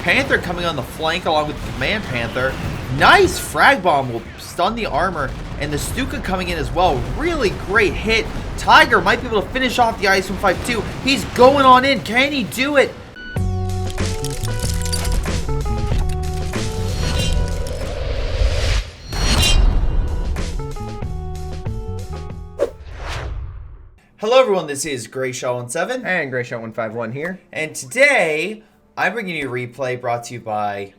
Panther coming on the flank along with the Command Panther. Nice frag bomb will stun the armor. And the Stuka coming in as well. Really great hit. Tiger might be able to finish off the IS-152. He's going on in. Can he do it? Hello everyone, this is Greyshot17 and Greyshot151 here. And today, I'm bringing you a replay brought to you by...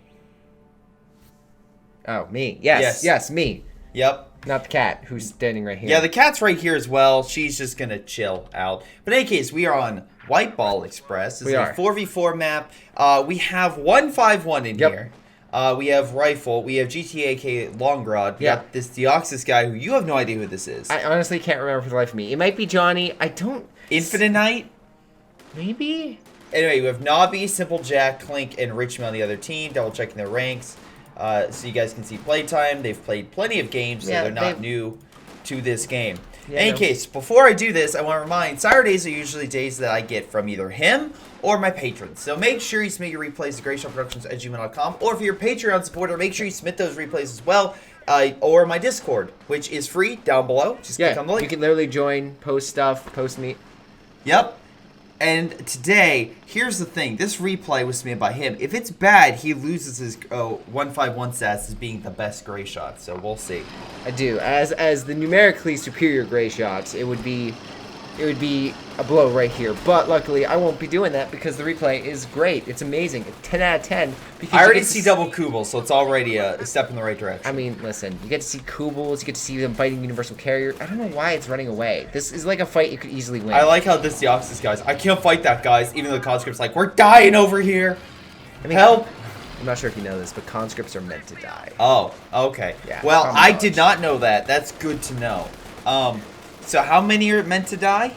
Oh, me. Yes, me. Yep. Not the cat, who's standing right here. Yeah, the cat's right here as well. She's just going to chill out. But in any case, we are on White Ball Express. This is a 4v4 map. We have 151 in here. We have Rifle. We have GTAK Longrod. We got this Deoxys guy who you have no idea who this is. I honestly can't remember for the life of me. It might be Johnny. I don't... Infinite Knight? Maybe? Anyway, we have Nobby, Simple Jack, Clink, and Richmond on the other team. Double checking their ranks. So you guys can see playtime. They've played plenty of games, so they're not new to this game. In any case, before I do this, I want to remind, Saturdays are usually days that I get from either him or my patrons. So make sure you submit your replays to greyshotproductions@gmail.com, or if you're a Patreon supporter, make sure you submit those replays as well, or my Discord, which is free down below. Just click on the link. You can literally join, post stuff, post me. Yep. And today, here's the thing. This replay was submitted by him. If it's bad, he loses his 151 stats as being the best Greyshot. So we'll see. I do. As the numerically superior Greyshots, it would be a blow right here. But luckily, I won't be doing that because the replay is great. It's amazing. It's 10 out of 10. I already see double Kubel, so it's already a step in the right direction. I mean, listen, you get to see Kubels, you get to see them fighting Universal Carrier. I don't know why it's running away. This is like a fight you could easily win. I like how this Deoxys guys. I can't fight that, guys. Even though the conscript's like, we're dying over here. I mean, help. I'm not sure if you know this, but conscripts are meant to die. Oh, okay. Yeah, well, I did not know that. That's good to know. So how many are meant to die?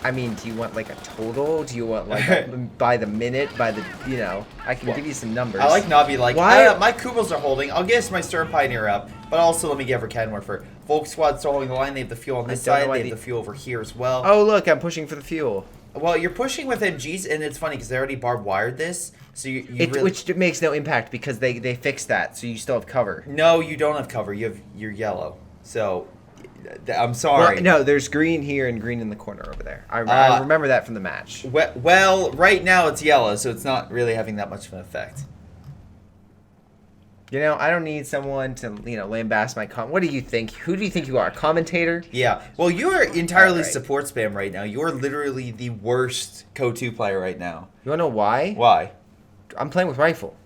I mean, do you want like a total? Do you want like by the minute, by the, you know, I can give you some numbers. I like Nobby, like, why? My Kubels are holding. I'll get my Stern Pioneer up, but also let me get Verkenwer for Volk Squad's still holding the line. They have the fuel on this side. They have the fuel over here as well. Oh, look, I'm pushing for the fuel. Well, you're pushing with MGs, and it's funny because they already barbed wired this, so which makes no impact because they fixed that, so you still have cover. No, you don't have cover. You're yellow. So I'm sorry. Well, no, there's green here and green in the corner over there. I remember that from the match. Well, right now it's yellow, so it's not really having that much of an effect. You know, I don't need someone to, you know, lambast my What do you think? Who do you think you are? A commentator? Yeah. Well, you are entirely support spam right now. You're literally the worst KO2 player right now. You want to know why? Why? I'm playing with Rifle.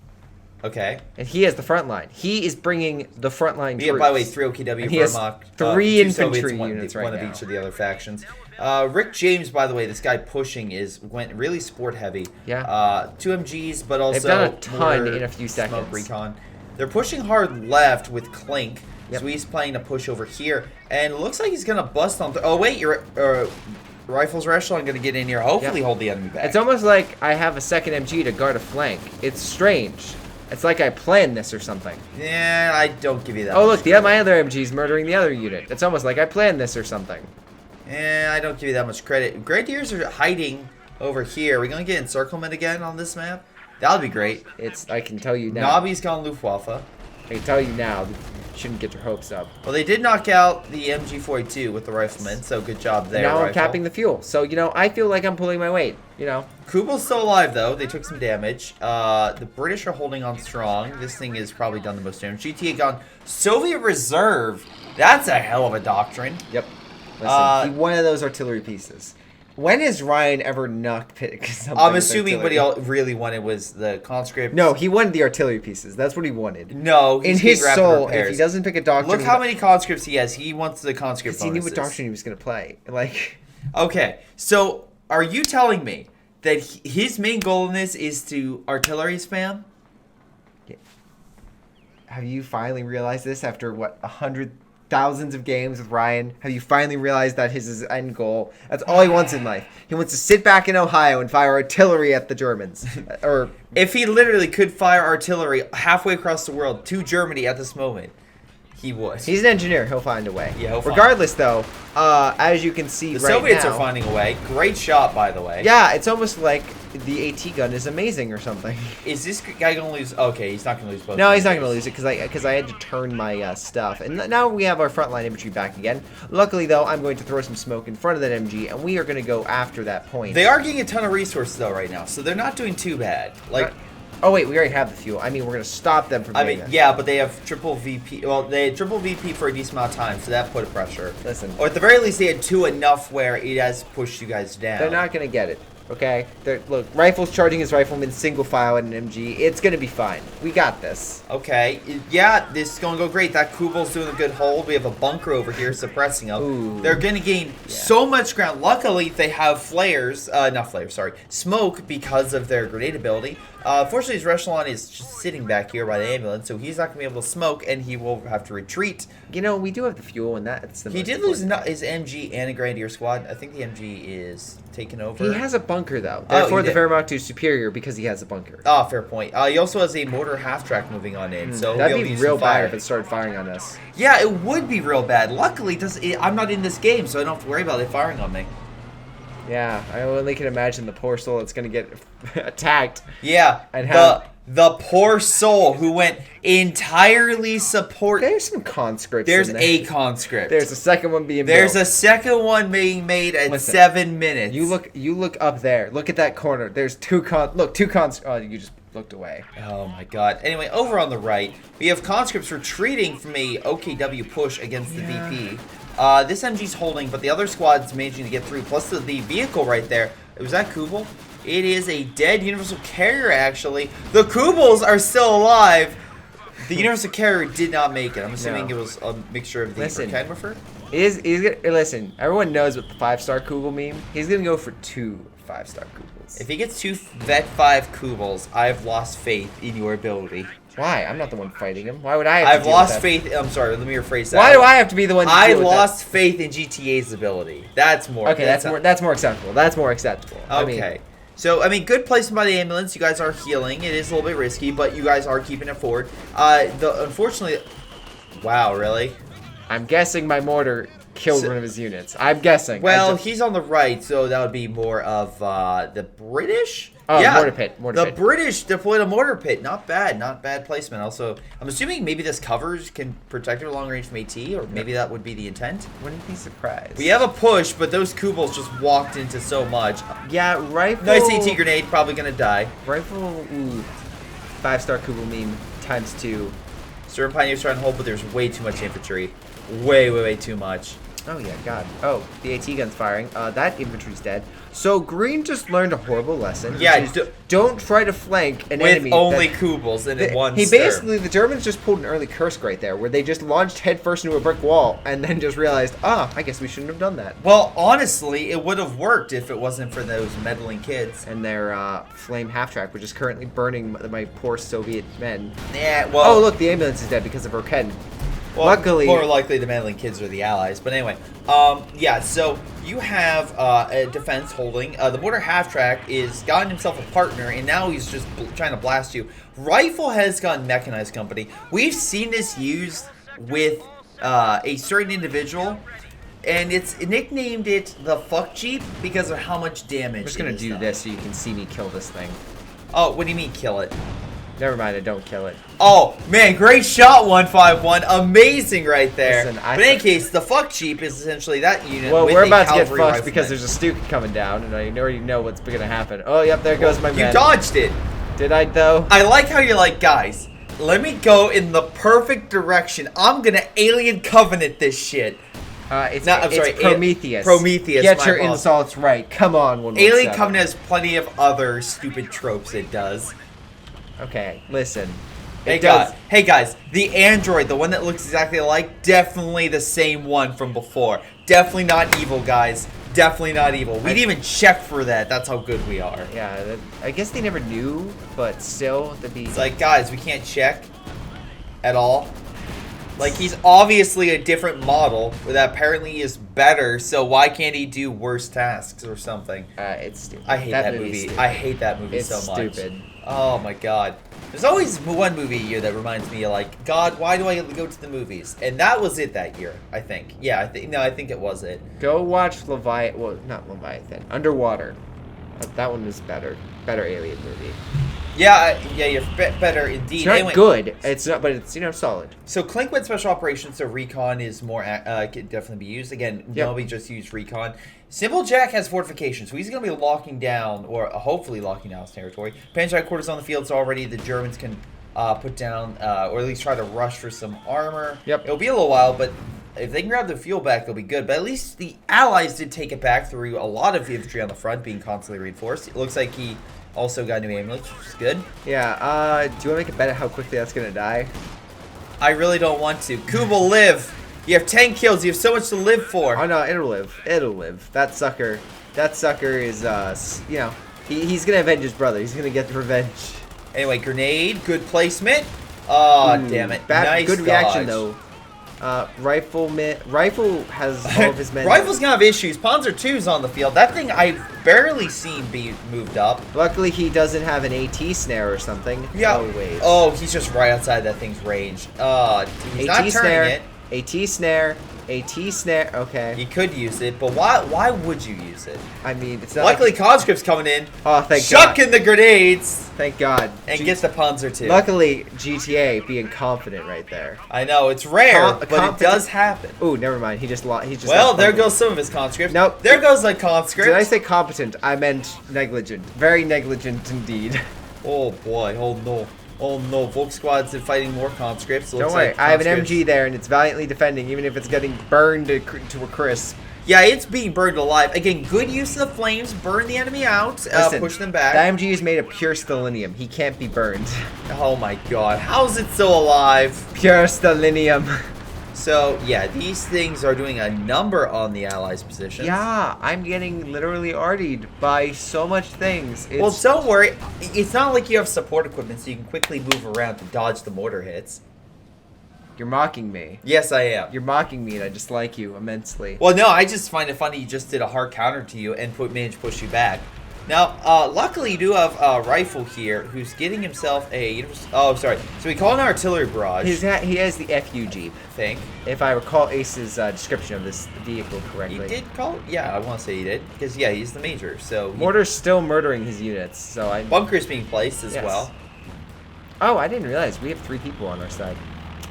Okay. And he has the front line. He is bringing the front line troops. By the way, 3 OKW, he has Vermont, 3 infantry Soviets, units right one now. of each of the other factions. Rick James, by the way, this guy pushing went really sport heavy. Yeah. 2 MGs, but also they've done a ton in a few seconds. Smoke recon. They're pushing hard left with Clink. Yep. So he's playing a push over here, and it looks like he's gonna bust on. Oh wait, your Rifles Echelon gonna get in here. Hopefully, hold the enemy back. It's almost like I have a second MG to guard a flank. It's strange. It's like I planned this or something. Yeah, I don't give you that. Oh look, my other MG's murdering the other unit. It's almost like I planned this or something. Yeah, I don't give you that much credit. Grenadiers are hiding over here. Are we gonna get encirclement again on this map? That would be great. I can tell you now. Nobby's gone Luftwaffe. I can tell you now. You shouldn't get your hopes up. Well, they did knock out the MG42 with the riflemen, so good job there. Now I'm capping the fuel. So, you know, I feel like I'm pulling my weight, you know. Kubel's still alive, though. They took some damage. The British are holding on strong. This thing has probably done the most damage. GTA gone. Soviet Reserve. That's a hell of a doctrine. Yep. Listen, one of those artillery pieces. When has Ryan ever knocked something? I'm assuming what he really wanted was the conscript. No, he wanted the artillery pieces. That's what he wanted. No, in his soul, if he doesn't pick a doctrine. Look how many conscripts he has. He wants the conscript bonuses. He knew what doctrine he was going to play. Like, okay, so are you telling me that his main goal in this is to artillery spam? Yeah. Have you finally realized this after what, 100,000 of games with Ryan? Have you finally realized that his end goal? That's all he wants in life. He wants to sit back in Ohio and fire artillery at the Germans. Or if he literally could fire artillery halfway across the world to Germany at this moment, he would. He's an engineer. He'll find a way. Yeah, regardless, though, as you can see the right Soviets now, are finding a way. Great shot, by the way. Yeah, it's almost like the AT gun is amazing or something. Is this guy gonna lose? Okay, he's not gonna lose both. No, he's not gonna lose it because I had to turn my stuff, and now we have our frontline infantry back again. Luckily though, I'm going to throw some smoke in front of that MG, and we are gonna go after that point. They are getting a ton of resources though right now, so they're not doing too bad. Like. Oh wait, we already have the fuel. I mean, we're gonna stop them from. Yeah, but they have triple VP. Well, they had triple VP for a decent amount of time, so that put a pressure. Listen, or at the very least, they had 2 enough where it has pushed you guys down. They're not gonna get it. Okay, look, Rifle's charging his rifleman single file at an MG. It's gonna be fine. We got this. Okay, yeah, this is gonna go great. That Kugel's doing a good hold. We have a bunker over here suppressing them. Ooh. They're gonna gain so much ground. Luckily, they have flares, not flares, sorry, smoke because of their grenade ability. Fortunately, his Rechelon is just sitting back here by the ambulance, so he's not gonna be able to smoke, and he will have to retreat. You know, we do have the fuel, and that's the. He did lose his MG and a Grenadier squad. I think the MG is taken over. He has a bunker though. Therefore, the Wehrmacht is superior because he has a bunker. Ah, fair point. He also has a mortar half track moving on in, so that'd be real bad if it started firing on us. Yeah, it would be real bad. Luckily, I'm not in this game, so I don't have to worry about it firing on me. Yeah, I only can imagine the poor soul that's gonna get attacked. Yeah, and the poor soul who went entirely support. There's some conscripts. There's in there. a conscript. There's a second one being There's built. a second one being made at 7 minutes. You look up there. Look at that corner. There's two conscripts. Oh, you just looked away. Oh my god. Anyway, over on the right, we have conscripts retreating from a OKW push against the VP. This MG's holding, but the other squad's managing to get through. Plus the vehicle right there. Was that Kubel? It is a dead Universal Carrier, actually. The Kubels are still alive. The Universal Carrier did not make it. I'm assuming it was a mixture of the Kenwerfer. Listen, everyone knows what the 5-star Kubel meme. He's going to go for 2 5-star Kubels. If he gets 2 Vet 5 Kubels, I've lost faith in your ability. Why? I'm not the one fighting him. Why would I have I've lost faith. I'm sorry, let me rephrase that. Why do I have to be the one to deal with lost faith in GTA's ability. That's more. Okay, that's more acceptable. That's more acceptable. Okay. So, I mean, good placement by the ambulance. You guys are healing. It is a little bit risky, but you guys are keeping it forward. Unfortunately... Wow, really? I'm guessing my mortar killed one of his units. I'm guessing. Well, he's on the right, so that would be more of the British? Oh, yeah, mortar pit. The British deployed a mortar pit. Not bad. Not bad placement. Also, I'm assuming maybe this covers can protect her long range from AT, or maybe that would be the intent. Wouldn't be surprised. We have a push, but those Kubels just walked into so much. Yeah, rifle. Nice AT grenade, probably gonna die. Rifle, 5-star Kubel meme ×2. Certain Pioneers trying to hold, but there's way too much infantry. Way too much. Oh yeah, God. Oh, the AT gun's firing. That infantry's dead. So Green just learned a horrible lesson. Yeah, don't try to flank an with enemy with only Kubels and in one the Germans just pulled an early Kursk right there, where they just launched headfirst into a brick wall and then just realized, I guess we shouldn't have done that. Well, honestly, it would have worked if it wasn't for those meddling kids. And their flame half-track, which is currently burning my poor Soviet men. Yeah, well... Oh, look, the ambulance is dead because of Roken. Well, luckily, more likely the meddling kids are the allies. But anyway, yeah, so you have a defense holding. The mortar half-track is gotten himself a partner, and now he's just trying to blast you. Rifle has gotten mechanized company. We've seen this used with a certain individual, and it's nicknamed it the fuck Jeep because of how much damage. I'm just gonna do this so you can see me kill this thing. Oh, what do you mean kill it? Never mind, I don't kill it. Oh, man, great shot, 151. Amazing right there. Listen, but in any case, the fuck Jeep is essentially that unit. Well, with we're about to get cavalry fucked rifleman. because there's a Stuka coming down, and I already know what's going to happen. Oh, yep, there goes my man. You dodged it. Did I, though? I like how you're like, guys, let me go in the perfect direction. I'm going to alien covenant this shit. It's Prometheus. Prometheus. Get your insults right. Come on, 117. Alien Covenant has plenty of other stupid tropes it does. Okay, listen. Hey guys, the android, the one that looks exactly alike, definitely the same one from before. Definitely not evil, guys. Definitely not evil. We didn't even check for that. That's how good we are. Yeah, I guess they never knew, but still, It's like, guys, we can't check at all. Like, he's obviously a different model that apparently is better, so why can't he do worse tasks or something? It's stupid. I hate that movie. I hate that movie so much. It's stupid. Oh my god. There's always one movie a year that reminds me of, like, God, why do I go to the movies? And that was it that year, I think. Yeah, I think it was it. Go watch Leviathan. Well, not Leviathan. Underwater. That one is better. better alien movie. Yeah, you're better indeed. It's not anyway, good. It's not, but it's solid. So Clink went special operations, so recon is more could definitely be used. Again, nobody just used recon. Simple Jack has fortifications, so he's going to be locking down, or hopefully locking down his territory. Panzer headquarters on the field, so already the Germans can put down, or at least try to rush for some armor. Yep. It'll be a little while, but if they can grab the fuel back, they'll be good. But at least the Allies did take it back through a lot of infantry on the front being constantly reinforced. It looks like he also got a new ambulance, which is good. Yeah, do you want to make a bet at how quickly that's going to die? I really don't want to. Jakub will live. You have 10 kills. You have so much to live for. Oh, no, it'll live. It'll live. That sucker is, you know, he's going to avenge his brother. He's going to get the revenge. Anyway, grenade. Good placement. Oh, damn it. Nice good dodge. reaction, though. Rifle has all of his men. Rifle's gonna have issues. Panzer II's on the field. That thing I've barely seen be moved up. Luckily, he doesn't have an AT snare or something. Yeah. Oh, wait. Oh, he's just right outside that thing's range. He's not turning it. AT snare. AT snare. Okay. You could use it, but why would you use it? I mean, it's not. Luckily, conscript's coming in. Oh, thank God. Chucking the grenades. Thank God. And gets the Panzer II. Luckily, GTA being confident right there. I know it's rare, but it does happen. Ooh, never mind. He just lost. Well, there goes some of his conscripts. Nope. There goes the conscript. Did I say competent? I meant negligent. Very negligent indeed. Oh boy. Oh no. Oh no, Volk squad's fighting more conscripts. Don't worry, I have an MG there and it's valiantly defending, even if it's getting burned to a crisp. Yeah, it's being burned alive. Again, good use of the flames, burn the enemy out, push them back. That MG is made of pure stellinium. He can't be burned. Oh my god, how's it still alive? Pure stellinium. So, yeah, these things are doing a number on the Allies' positions. Yeah, I'm getting literally artied by so much things. Well, don't worry. It's not like you have support equipment, so you can quickly move around to dodge the mortar hits. You're mocking me. Yes, I am. You're mocking me, and I dislike you immensely. Well, no, I just find it funny you just did a hard counter to you and managed to push you back. Now, luckily, you do have a rifle here who's getting himself a... Oh, sorry. So we call it an artillery barrage. He has the FU Jeep. Think. If I recall Ace's description of this vehicle correctly. He did call it? Yeah, I want to say he did. Because, yeah, he's the major, so... Mortar's still murdering his units, so I... Bunker's being placed as well. Oh, I didn't realize. We have 3 people on our side.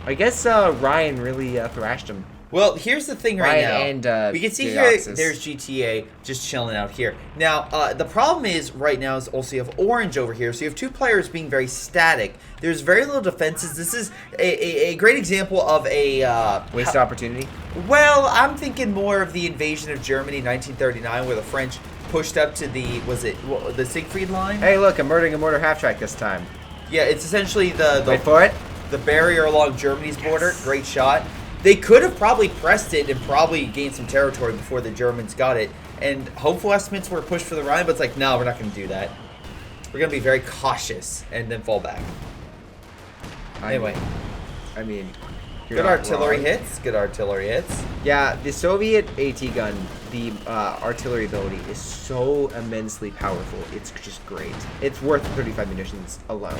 I guess Ryan really thrashed him. Well, here's the thing right now. And, we can see here, there's GTA just chilling out here. Now, the problem is, right now, is also you have Orange over here. So you have 2 players being very static. There's very little defenses. This is a great example of a... waste opportunity? Well, I'm thinking more of the invasion of Germany in 1939, where the French pushed up to the, the Siegfried line? Hey, look, I'm murdering a mortar half-track this time. Yeah, it's essentially the Wait for it. The barrier along Germany's border. Great shot. They could have probably pressed it and probably gained some territory before the Germans got it. And hopeful estimates were pushed for the Rhine, but it's like, no, we're not going to do that. We're going to be very cautious and then fall back. Anyway. I mean, good artillery hits. Good artillery hits. Yeah, the Soviet AT gun, the artillery ability is so immensely powerful. It's just great. It's worth 35 munitions alone.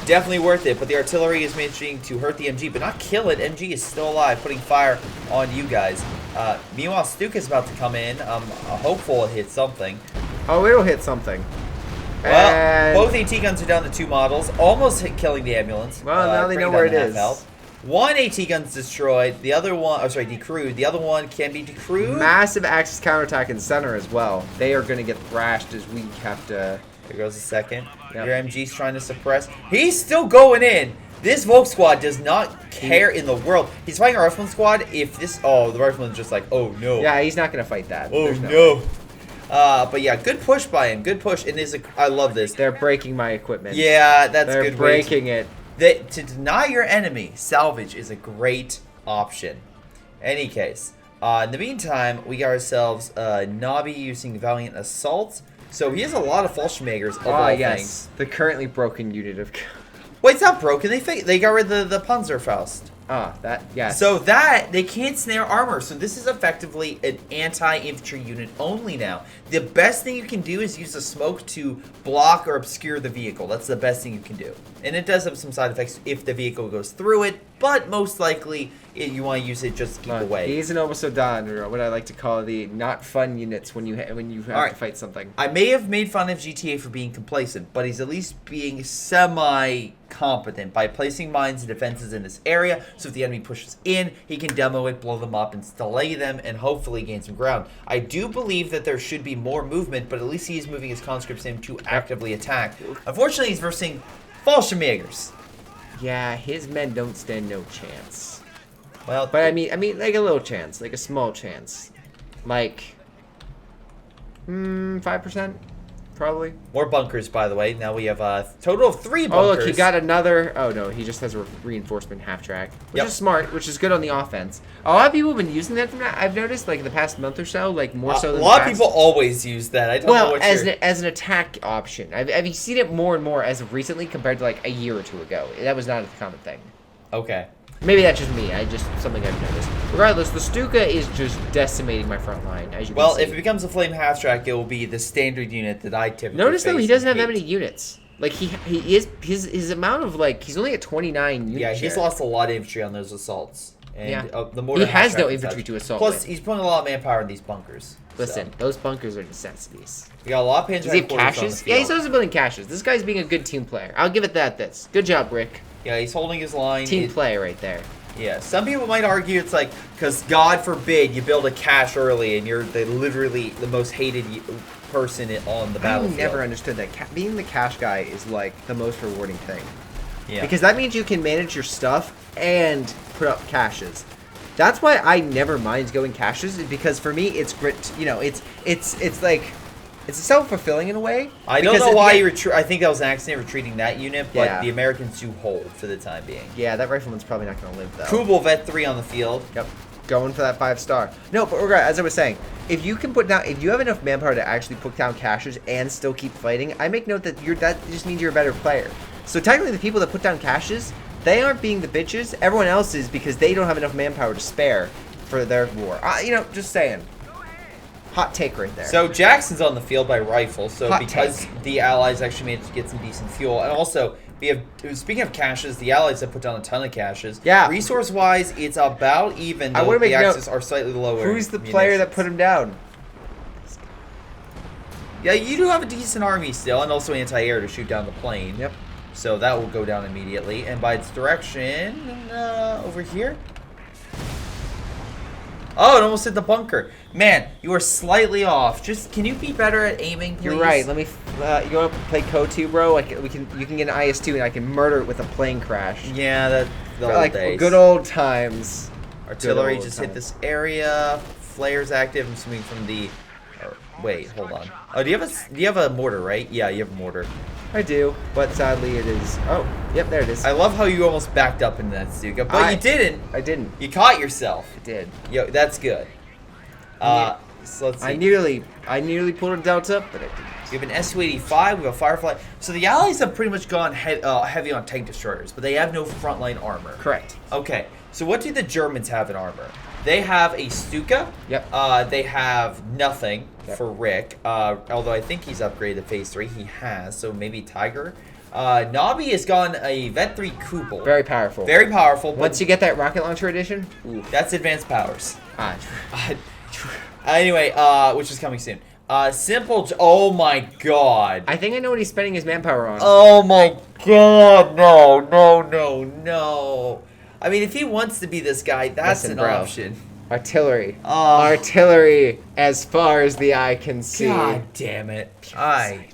Definitely worth it, but the artillery is managing to hurt the MG, but not kill it. MG is still alive, putting fire on you guys. Meanwhile, Stuka is about to come in. Hopeful it hits something. Oh, it'll hit something. Well, and... both AT guns are down to 2 models, almost killing the ambulance. Well, now they know where it is. Health. 1 AT gun's destroyed. The other one, decrewed. The other one can be decrewed. Massive Axis counterattack in center as well. They are going to get thrashed as we have to... There goes the second. Yep. Your MG's trying to suppress. He's still going in. This Volk squad does not care in the world. He's fighting a rifleman squad. If this... Oh, the rifleman's just like, oh, no. Yeah, he's not going to fight that. Oh, no. But yeah, good push by him. Good push. And I love this. They're breaking my equipment. Yeah, that's They're good. They're breaking it. To deny your enemy, salvage is a great option. Any case, in the meantime, we got ourselves Nobby using Valiant Assault. So he has a lot of Fallschirmjägers of all things. The currently broken unit of... Wait, it's not broken. They got rid of the Panzerfaust. Yes. So that, they can't snare armor. So this is effectively an anti-infantry unit only now. The best thing you can do is use the smoke to block or obscure the vehicle. That's the best thing you can do. And it does have some side effects if the vehicle goes through it, but most likely you want to use it just to keep away. He's an almost so done, or what I like to call the not fun units when you have to fight something. I may have made fun of GTA for being complacent, but he's at least being semi-competent by placing mines and defenses in this area, so if the enemy pushes in, he can demo it, blow them up, and delay them, and hopefully gain some ground. I do believe that there should be more movement, but at least he's moving his conscripts in to actively attack. Unfortunately, he's versing Fallschirmjägers. Yeah, his men don't stand no chance. Well, but I mean, like a little chance, like a small chance, like 5%, probably. More bunkers, by the way. Now we have a total of 3 bunkers. Oh, look, he got another. Oh no, he just has a reinforcement half track, which is smart, which is good on the offense. A lot of people have been using that from that. I've noticed, like in the past month or so, like more so than a lot of people always use that. I don't know what as an attack option. I've seen it more and more as of recently compared to like a year or 2 ago. That was not a common thing. Okay. Maybe that's just me. Something I've noticed. Regardless, the Stuka is just decimating my front line, as you can see. Well, if it becomes a flame half track, it will be the standard unit that I typically notice though he doesn't have that hate. many units. Like he is his amount of like he's only at 29 units. Yeah, he's lost a lot of infantry on those assaults. And the he has no infantry to assault. Plus, he's putting a lot of manpower in these bunkers. Listen, those bunkers are necessities. We got a lot of Does he have caches? Yeah, he's also building caches. This guy's being a good team player. I'll give it that. Good job, Rick. Yeah, he's holding his line. Team player right there. Yeah, some people might argue it's like, because God forbid you build a cache early and you're literally the most hated person on the battlefield. I never understood that. Being the cache guy is like the most rewarding thing. Yeah. Because that means you can manage your stuff and put up caches. That's why I never mind going caches, because for me it's grit. You know, it's like it's self-fulfilling in a way. I don't know why you retreat. I think that was an accident retreating that unit, but the Americans do hold for the time being. Yeah, that rifleman's probably not going to live though. Kubel vet 3 on the field. Yep, going for that 5-star. No, but as I was saying, if you have enough manpower to actually put down caches and still keep fighting, I make note that that just means you're a better player. So technically, the people that put down caches, they aren't being the bitches. Everyone else is, because they don't have enough manpower to spare for their war. Just saying. Hot take right there. So Jackson's on the field by rifle. So Hot because take. the Allies actually managed to get some decent fuel, and also we have. Speaking of caches, the Allies have put down a ton of caches. Yeah. Resource-wise, it's about even. Though the Axis are slightly lower. Who's the player that put him down? Yeah, you do have a decent army still, and also anti-air to shoot down the plane. Yep. So that will go down immediately, and by its direction, over here. Oh, it almost hit the bunker. Man, you are slightly off. Can you be better at aiming, please? You're right. Let me. You want to play Code 2, bro? You can get an IS-2 and I can murder it with a plane crash. Yeah, that's the old days. Good old times. Artillery just hit this area. Flares active. I'm assuming from the. Wait, hold on. Oh, do you have a mortar, right? Yeah, you have a mortar. I do, but sadly it is. Oh, yep, there it is. I love how you almost backed up into that, Stuka, but you didn't. I didn't. You caught yourself. I did. Yo, that's good. So let's see. I nearly pulled it down up, but I didn't. We have an Su-85. We have a Firefly. So the Allies have pretty much gone heavy on tank destroyers, but they have no frontline armor. Correct. Okay. So what do the Germans have in armor? They have a Stuka. Yep. They have nothing for Rick. Although I think he's upgraded to Phase 3. He has. So maybe Tiger. Nobby has gone a Vet 3 Kubel. Very powerful. Very powerful. Once you get that rocket launcher edition, oof. That's advanced powers. True. Anyway, which is coming soon. Simple. Oh my god. I think I know what he's spending his manpower on. Oh my god. No. I mean, if he wants to be this guy, that's an option. Artillery. Artillery as far as the eye can see. God damn it. I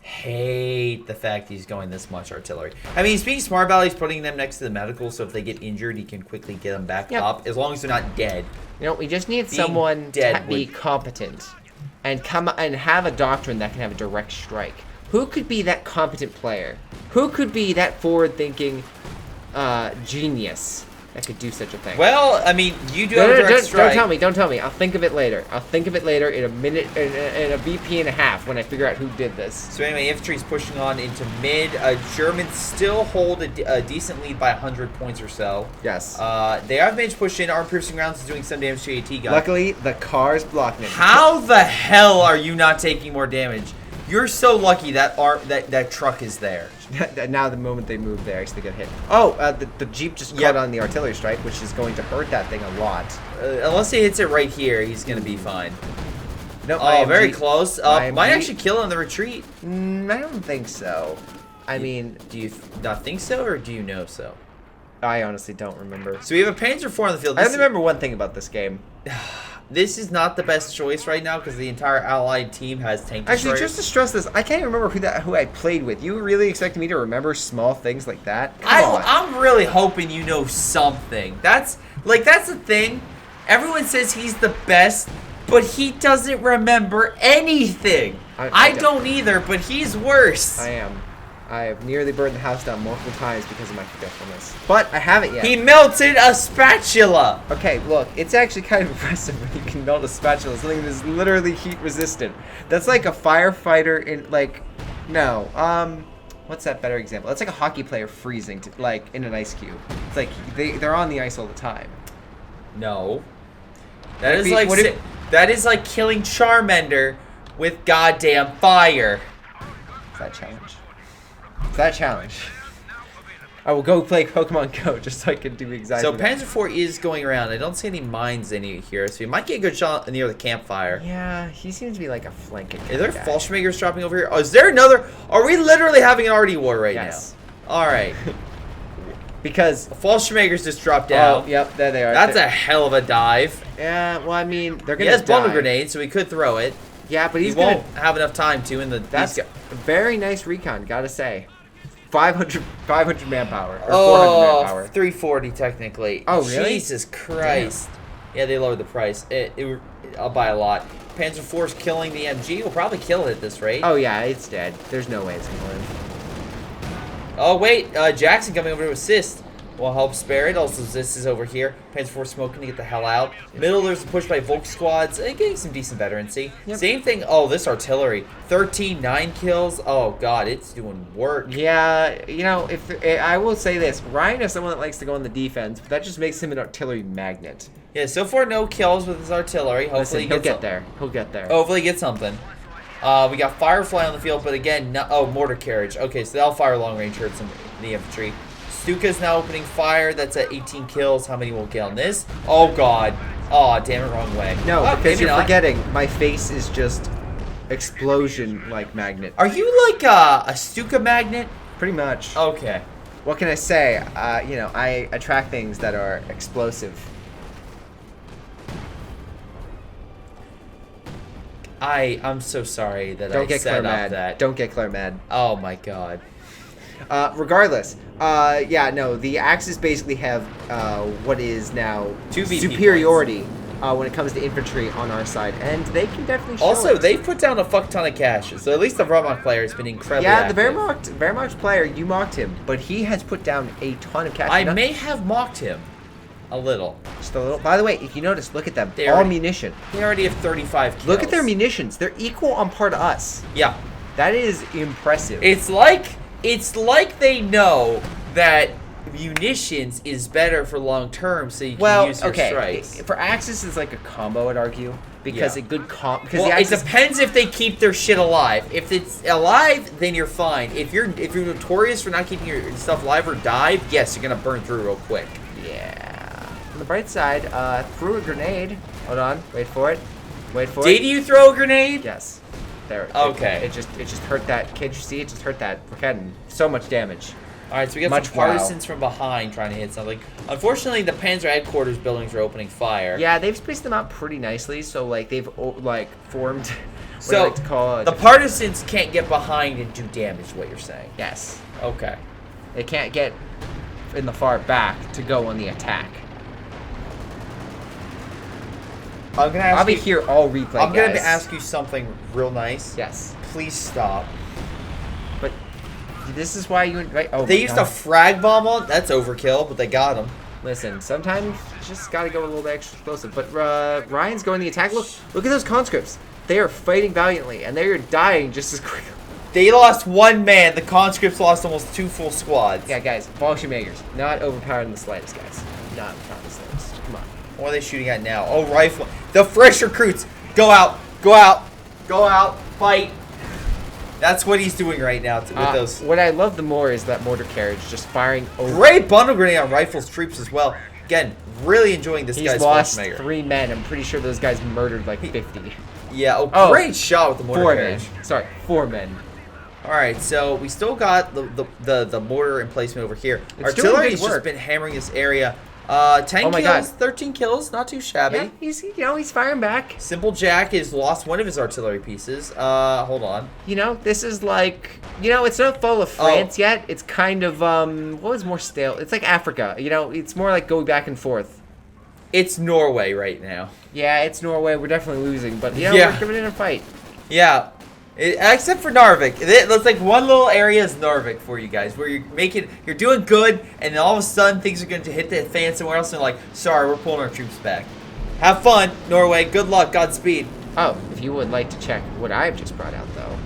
hate the fact he's going this much artillery. I mean, he's being smart about it. He's putting them next to the medical, so if they get injured, he can quickly get them back up, as long as they're not dead. You know, we just need someone to be competent and have a doctrine that can have a direct strike. Who could be that competent player? Who could be that forward-thinking genius? that could do such a thing. Well, I mean, you do have a direct strike. Don't tell me. I'll think of it later. In a minute, in a BP and a half when I figure out who did this. So anyway, infantry's pushing on into mid. Germans still hold a decent lead by 100 points or so. Yes. They have managed to push in. Arm-piercing rounds is doing some damage to AT gun. Luckily, the car's blocking it. How the hell are you not taking more damage? You're so lucky that truck is there. Now the moment they move, they actually get hit. Oh, the Jeep just caught on the artillery strike, which is going to hurt that thing a lot. Unless he hits it right here, he's going to be fine. No, oh, very close. Might actually kill in the retreat. I don't think so. I mean... Do you not think so, or do you know so? I honestly don't remember. So we have a Panzer IV on the field. I only remember one thing about this game. This is not the best choice right now because the entire Allied team has tank destroyers. Actually, just to stress this, I can't remember who I played with. You really expect me to remember small things like that? Come on. I'm really hoping you know something. That's the thing. Everyone says he's the best, but he doesn't remember anything. I don't either, but he's worse. I am. I have nearly burned the house down multiple times because of my forgetfulness. But I haven't yet. He melted a spatula. Okay, look, it's actually kind of impressive when you can melt a spatula, something that is literally heat resistant. That's like a firefighter in, like, no, what's that better example? That's like a hockey player freezing, in an ice cube. It's like, they're on the ice all the time. No. That is like killing Charmander with goddamn fire. Is that a challenge? Is that a challenge? I will go play Pokemon Go just so I can do exactly that. So Panzer IV is going around. I don't see any mines here, so you might get a good shot near the campfire. Yeah, he seems to be like a flanking. Is there Fallschmagers dropping over here? Oh, is there another? Are we literally having an RD war right now? All right. Because Fallschmagers just dropped down. Oh, yep, there they are. That's a hell of a dive. Yeah, well, I mean, they're gonna. He has bundle grenades, so he could throw it. Yeah, but he won't have enough time to. That's very nice recon, gotta say. 500 manpower or 400 manpower. 340 technically. Oh, really? Jesus Christ. Damn. Yeah, they lowered the price. I'll buy a lot. Panzer IV's killing the MG. We'll probably kill it at this rate. Oh yeah, it's dead. There's no way it's gonna live. Oh wait, Jackson coming over to assist. Will help spare it. Also, this is over here. Panzer IV smoking to get the hell out. Middle, there's a push by Volk squads. Getting some decent veterancy. Yep. Same thing. Oh, this artillery. 13, 9 kills. Oh, God, it's doing work. Yeah, you know, I will say this. Ryan is someone that likes to go on the defense, but that just makes him an artillery magnet. Yeah, so far, no kills with his artillery. Hopefully, he'll get there. He'll get there. Hopefully, get something. We got Firefly on the field, but again, mortar carriage. Okay, so they'll fire long-range hurts in the infantry. Stuka's now opening fire. That's at 18 kills. How many will get on this? Oh, God. Oh, damn it, wrong way. No, because you're forgetting. My face is just explosion-like magnet. Are you like a Stuka magnet? Pretty much. Okay. What can I say? You know, I attract things that are explosive. I'm so sorry that I set up that. Don't get Claire mad. Oh, my God. Regardless, yeah, no, the Axis basically have what is now 2 VP superiority when it comes to infantry on our side, and they can definitely show also, it. they've put down a fuck ton of cash, so at least the Wehrmacht player has been incredibly active. The Wehrmacht player, you mocked him, but he has put down a ton of cash. I may have mocked him. A little. Just a little. By the way, if you notice, look at them. Munition. They already have 35 kills. Look at their munitions. They're equal on par to us. Yeah. That is impressive. It's like they know that munitions is better for long term, so you can use your strikes. For Axis, it's like a combo, I'd argue, because a good it depends if they keep their shit alive. If it's alive, then you're fine. If you're notorious for not keeping your stuff alive or dive, yes, you're gonna burn through real quick. Yeah. On the bright side, threw a grenade. Hold on, wait for it. Did you throw a grenade? Yes. There. Okay. It just hurt that. Can't you see? It just hurt that. We're getting so much damage. All right, so we got some partisans from behind trying to hit something. Unfortunately, the Panzer headquarters buildings are opening fire. Yeah, they've spaced them out pretty nicely. So like they've like formed. So I like to call the partisans can't get behind and do damage. What you're saying? Yes. Okay. They can't get in the far back to go on the attack. I'll be here all replay. I'm gonna ask you something real nice. Yes. Please stop. But this is why you invite. Oh, they used a frag bomb on. That's overkill, but they got him. Listen, sometimes you just gotta go a little bit extra explosive. But Ryan's going the attack. Look at those conscripts. They are fighting valiantly, and they are dying just as quickly. They lost 1 man. The conscripts lost almost 2 full squads. Yeah, guys, Bolshemakers. Not overpowered in the slightest, guys. Not overpowered in the slightest. Come on. What are they shooting at now? Oh, rifle. The fresh recruits. Go out. Go out. Go out. Fight. That's what he's doing right now with those. What I love the more is that mortar carriage just firing over. Great bundle grenade on rifles troops as well. Again, really enjoying this guy's He's lost Bolshemaker. 3 men. I'm pretty sure those guys murdered like 50. Yeah, great shot with the mortar 4 carriage. men. Sorry, 4 men. All right, so we still got the mortar emplacement over here. It's doing Artillery's good work. just been hammering this area. 10 Oh my kills, God. 13 kills, not too shabby. Yeah, he's firing back. Simple Jack has lost 1 of his artillery pieces. Hold on. This is like, it's not full of France yet. It's kind of, what was more stale? It's like Africa. It's more like going back and forth. It's Norway right now. Yeah, it's Norway. We're definitely losing, but Yeah. we're giving it a fight. Yeah. Except for Narvik. It looks like one little area is Narvik for you guys, where you're doing good, and then all of a sudden things are going to hit the fan somewhere else, and they're like, sorry, we're pulling our troops back. Have fun, Norway. Good luck. Godspeed. Oh, if you would like to check what I've just brought out, though.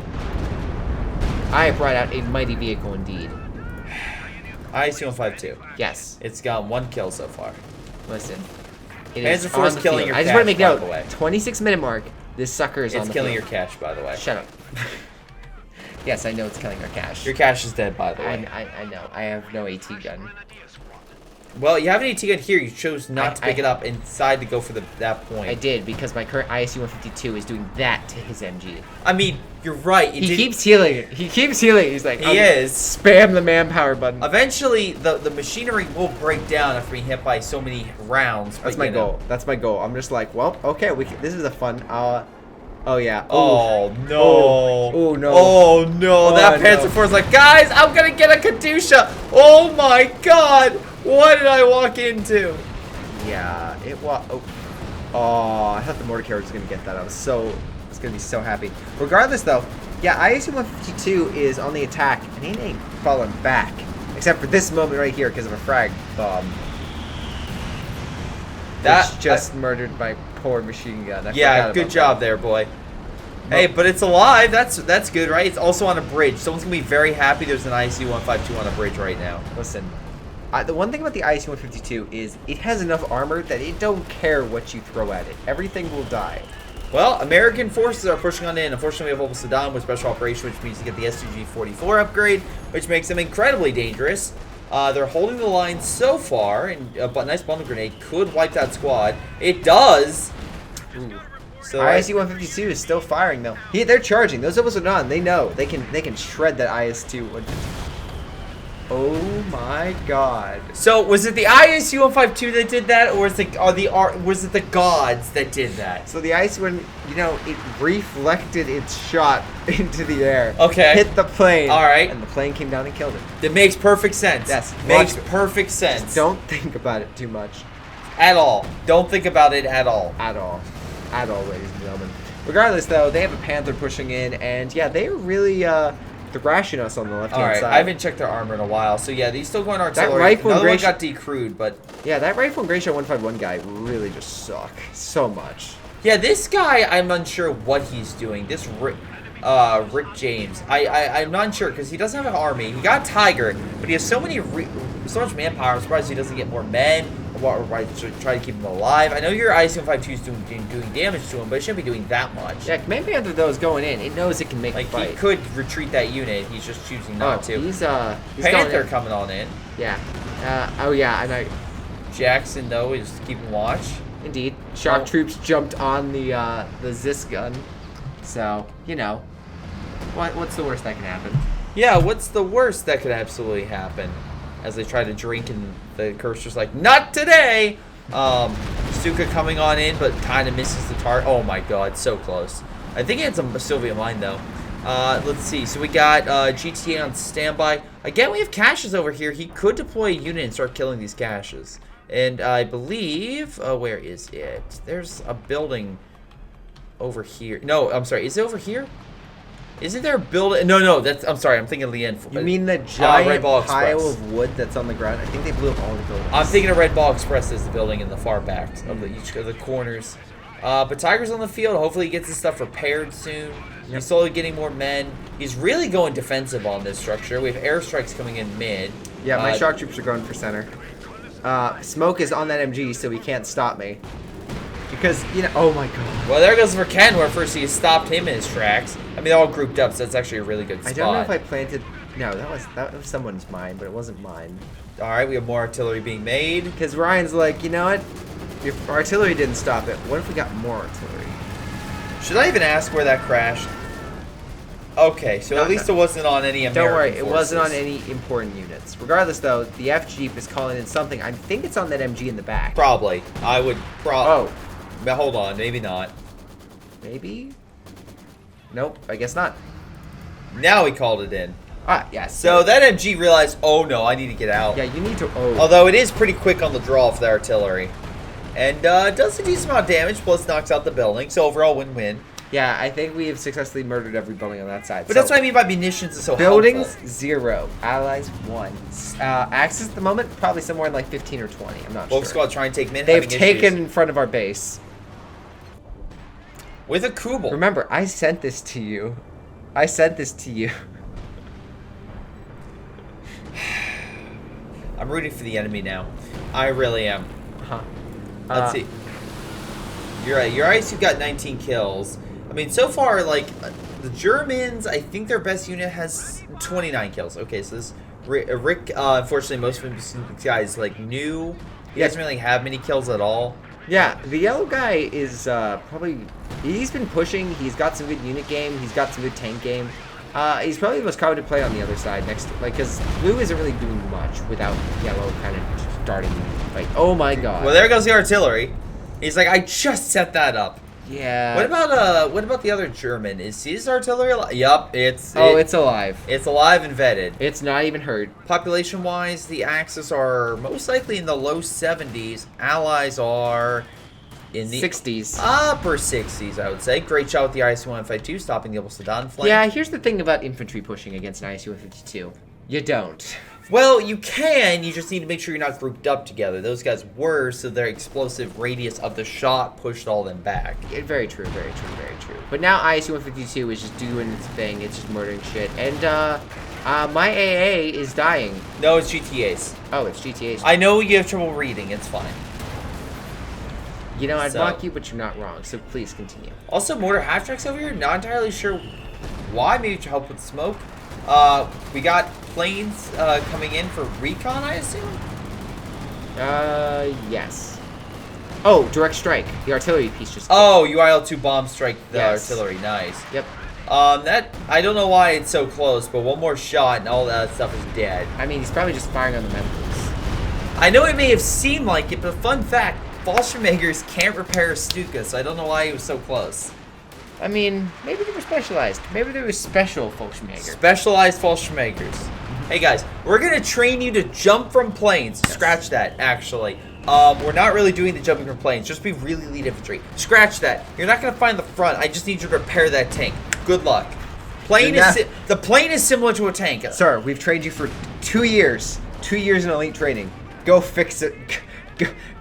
I have brought out a mighty vehicle indeed. IC-152. Yes. It's got 1 kill so far. Listen. It Panzer is IV on is the killing field. your I just want to cash, make by note. the way. 26-minute mark. This sucker is on It's the killing field. your cash, by the way. Shut up. Yes, I know it's killing our cash. Your cash is dead, by the way. I know. I have no AT gun. Well, you have an AT gun here. You chose not to pick it up and decided to go for that point. I did, because my current ISU-152 is doing that to his MG. I mean, you're right. He keeps healing it. He keeps healing. He's like, He is. Spam the manpower button. Eventually, the machinery will break down after being hit by so many rounds. That's my goal. That's my goal. I'm just like, well, okay, this is a fun. Oh yeah. Oh no. Oh no. Oh no. That Panzer no. IV is like, guys, I'm gonna get a Katyusha. Oh my God. What did I walk into? Yeah. It was. Oh, I thought the mortar carriage was gonna get that. I was gonna be so happy. Regardless, though, yeah, ISU-152 is on the attack, and he ain't falling back, except for this moment right here because of a frag bomb. That's just murdered my poor machine gun. Yeah, good job there, boy. Hey, but it's alive. That's good, right? It's also on a bridge. Someone's gonna be very happy there's an IC-152 on a bridge right now. Listen, the one thing about the IC-152 is it has enough armor that it don't care what you throw at it. Everything will die. Well, American forces are pushing on in. Unfortunately, we have Opal Saddam with special operation, which means you get the STG-44 upgrade, which makes them incredibly dangerous. They're holding the line so far, and a nice bundle grenade could wipe that squad. It does. Ooh. So ISU-152 is still firing though. They're charging. Those of us are not. They know they can shred that IS-2. Oh my God! So was it the ISU-152 that did that, or was it the gods that did that? So the IS, when it reflected its shot into the air. Okay. Hit the plane. All right. And the plane came down and killed it. That makes perfect sense. Yes. Makes perfect sense. Just don't think about it too much. At all. Don't think about it at all. At all. At all, ladies and gentlemen. Regardless, though, they have a Panther pushing in, and yeah, they are really thrashing us on the left-hand side. I haven't checked their armor in a while, so yeah, these still going artillery. That rifle Another one got decrewed, but yeah, that rifle and Greyshot 151 guy really just suck so much. Yeah, this guy, I'm unsure what he's doing. This Rick James, I'm not sure because he doesn't have an army. He got Tiger, but he has so much manpower. I'm surprised he doesn't get more men. Or try to keep him alive. I know your IC-152 is doing damage to him, but it shouldn't be doing that much. Yeah, Command Panther though is going in. It knows it can make a fight. He could retreat that unit. He's just choosing not to. He's Panther coming on in. Yeah. Oh yeah, and Jackson though is keeping watch. Indeed, shock troops jumped on the Zis gun. So what's the worst that can happen? Yeah, what's the worst that could absolutely happen? As they try to drink, and the cursor's like, not today! Stuka coming on in, but kind of misses the target. Oh my God, so close. I think he had some Soviet mine, though. Let's see. So we got GTA on standby. Again, we have caches over here. He could deploy a unit and start killing these caches. And I believe... where is it? There's a building over here. No, I'm sorry. Is it over here? Isn't there a building? No, that's. I'm sorry, I'm thinking of the end. You mean the giant Red Ball pile Express. of wood that's on the ground? I think they blew up all the buildings. I'm thinking of Red Ball Express as the building in the far back of each of the corners. But Tiger's on the field. Hopefully he gets his stuff repaired soon. Yep. He's slowly getting more men. He's really going defensive on this structure. We have airstrikes coming in mid. Yeah, my shock troops are going for center. Smoke is on that MG, so he can't stop me. Because, you know, oh my god. Well, there goes for Ken, where first he stopped him in his tracks. I mean, they're all grouped up, so that's actually a really good spot. I don't know if I planted... No, that was someone's mine, but it wasn't mine. All right, we have more artillery being made. Because Ryan's like, you know what? If artillery didn't stop it, what if we got more artillery? Should I even ask where that crashed? Okay, so at least it wasn't on any American Don't worry, forces. it wasn't on any important units. Regardless, though, the F Jeep is calling in something. I think it's on that MG in the back. Probably. I would Oh. But hold on, maybe not. Maybe? Nope, I guess not. Now he called it in. Ah, yes. So that MG realized, oh no, I need to get out. Yeah, you need to... Oh. Although it is pretty quick on the draw for the artillery. And does a decent amount of damage, plus knocks out the building. So overall win-win. Yeah, I think we have successfully murdered every building on that side. But that's what I mean by munitions is so buildings, helpful. 0. Allies, 1. Axis at the moment, probably somewhere in like 15 or 20. I'm not Wolf sure. Squad trying to take min. They've taken in front of our base. With a Kubel. Remember, I sent this to you. I sent this to you. I'm rooting for the enemy now. I really am. Huh. Let's see. You're right. Your ISU got 19 kills. I mean, so far, like, the Germans, I think their best unit has 29 kills. Okay, so this... Rick, unfortunately, most of this guy's, like, new. He doesn't really have many kills at all. Yeah, the yellow guy is probably... He's been pushing. He's got some good unit game. He's got some good tank game. He's probably the most coveted play on the other side next to... Like, because blue isn't really doing much without yellow kind of starting the fight. Oh, my God. Well, there goes the artillery. He's like, I just set that up. Yeah. What about the other German? Is his artillery alive? Yup, it's alive. It's alive and vetted. It's not even hurt. Population wise, the Axis are most likely in the low 70s. Allies are in the 60s. Upper 60s, I would say. Great shot with the IS-152, stopping the Abel Sedan flank. Yeah, here's the thing about infantry pushing against an IS-152. You don't. Well, you can. You just need to make sure you're not grouped up together. Those guys were, so their explosive radius of the shot pushed all them back. Yeah, very true, very true, very true. But now ISU-152 is just doing its thing. It's just murdering shit. And my AA is dying. No, it's GTAs. Oh, it's GTAs. I know you have trouble reading. It's fine. You know, I'd mock you, but you're not wrong. So please continue. Also, mortar half-tracks over here. Not entirely sure why. Maybe to help with smoke. We got planes coming in for recon, I assume? Yes. Oh, direct strike. The artillery piece just... Oh, UIL-2 bomb strike the artillery. Nice. Yep. That, I don't know why it's so close, but one more shot and all that stuff is dead. I mean, he's probably just firing on the mentals. I know it may have seemed like it, but fun fact, Fallschirmjägers can't repair a Stuka, so I don't know why he was so close. I mean, maybe they were specialized. Maybe they were special Fallschirmjäger. Specialized Fallschirmjägers. Hey guys, we're gonna train you to jump from planes. Yes. Scratch that, actually. We're not really doing the jumping from planes. Just be really lead infantry. Scratch that. You're not gonna find the front. I just need you to repair that tank. Good luck. The plane is similar to a tank. Sir, we've trained you for 2 years. 2 years in elite training. Go fix it.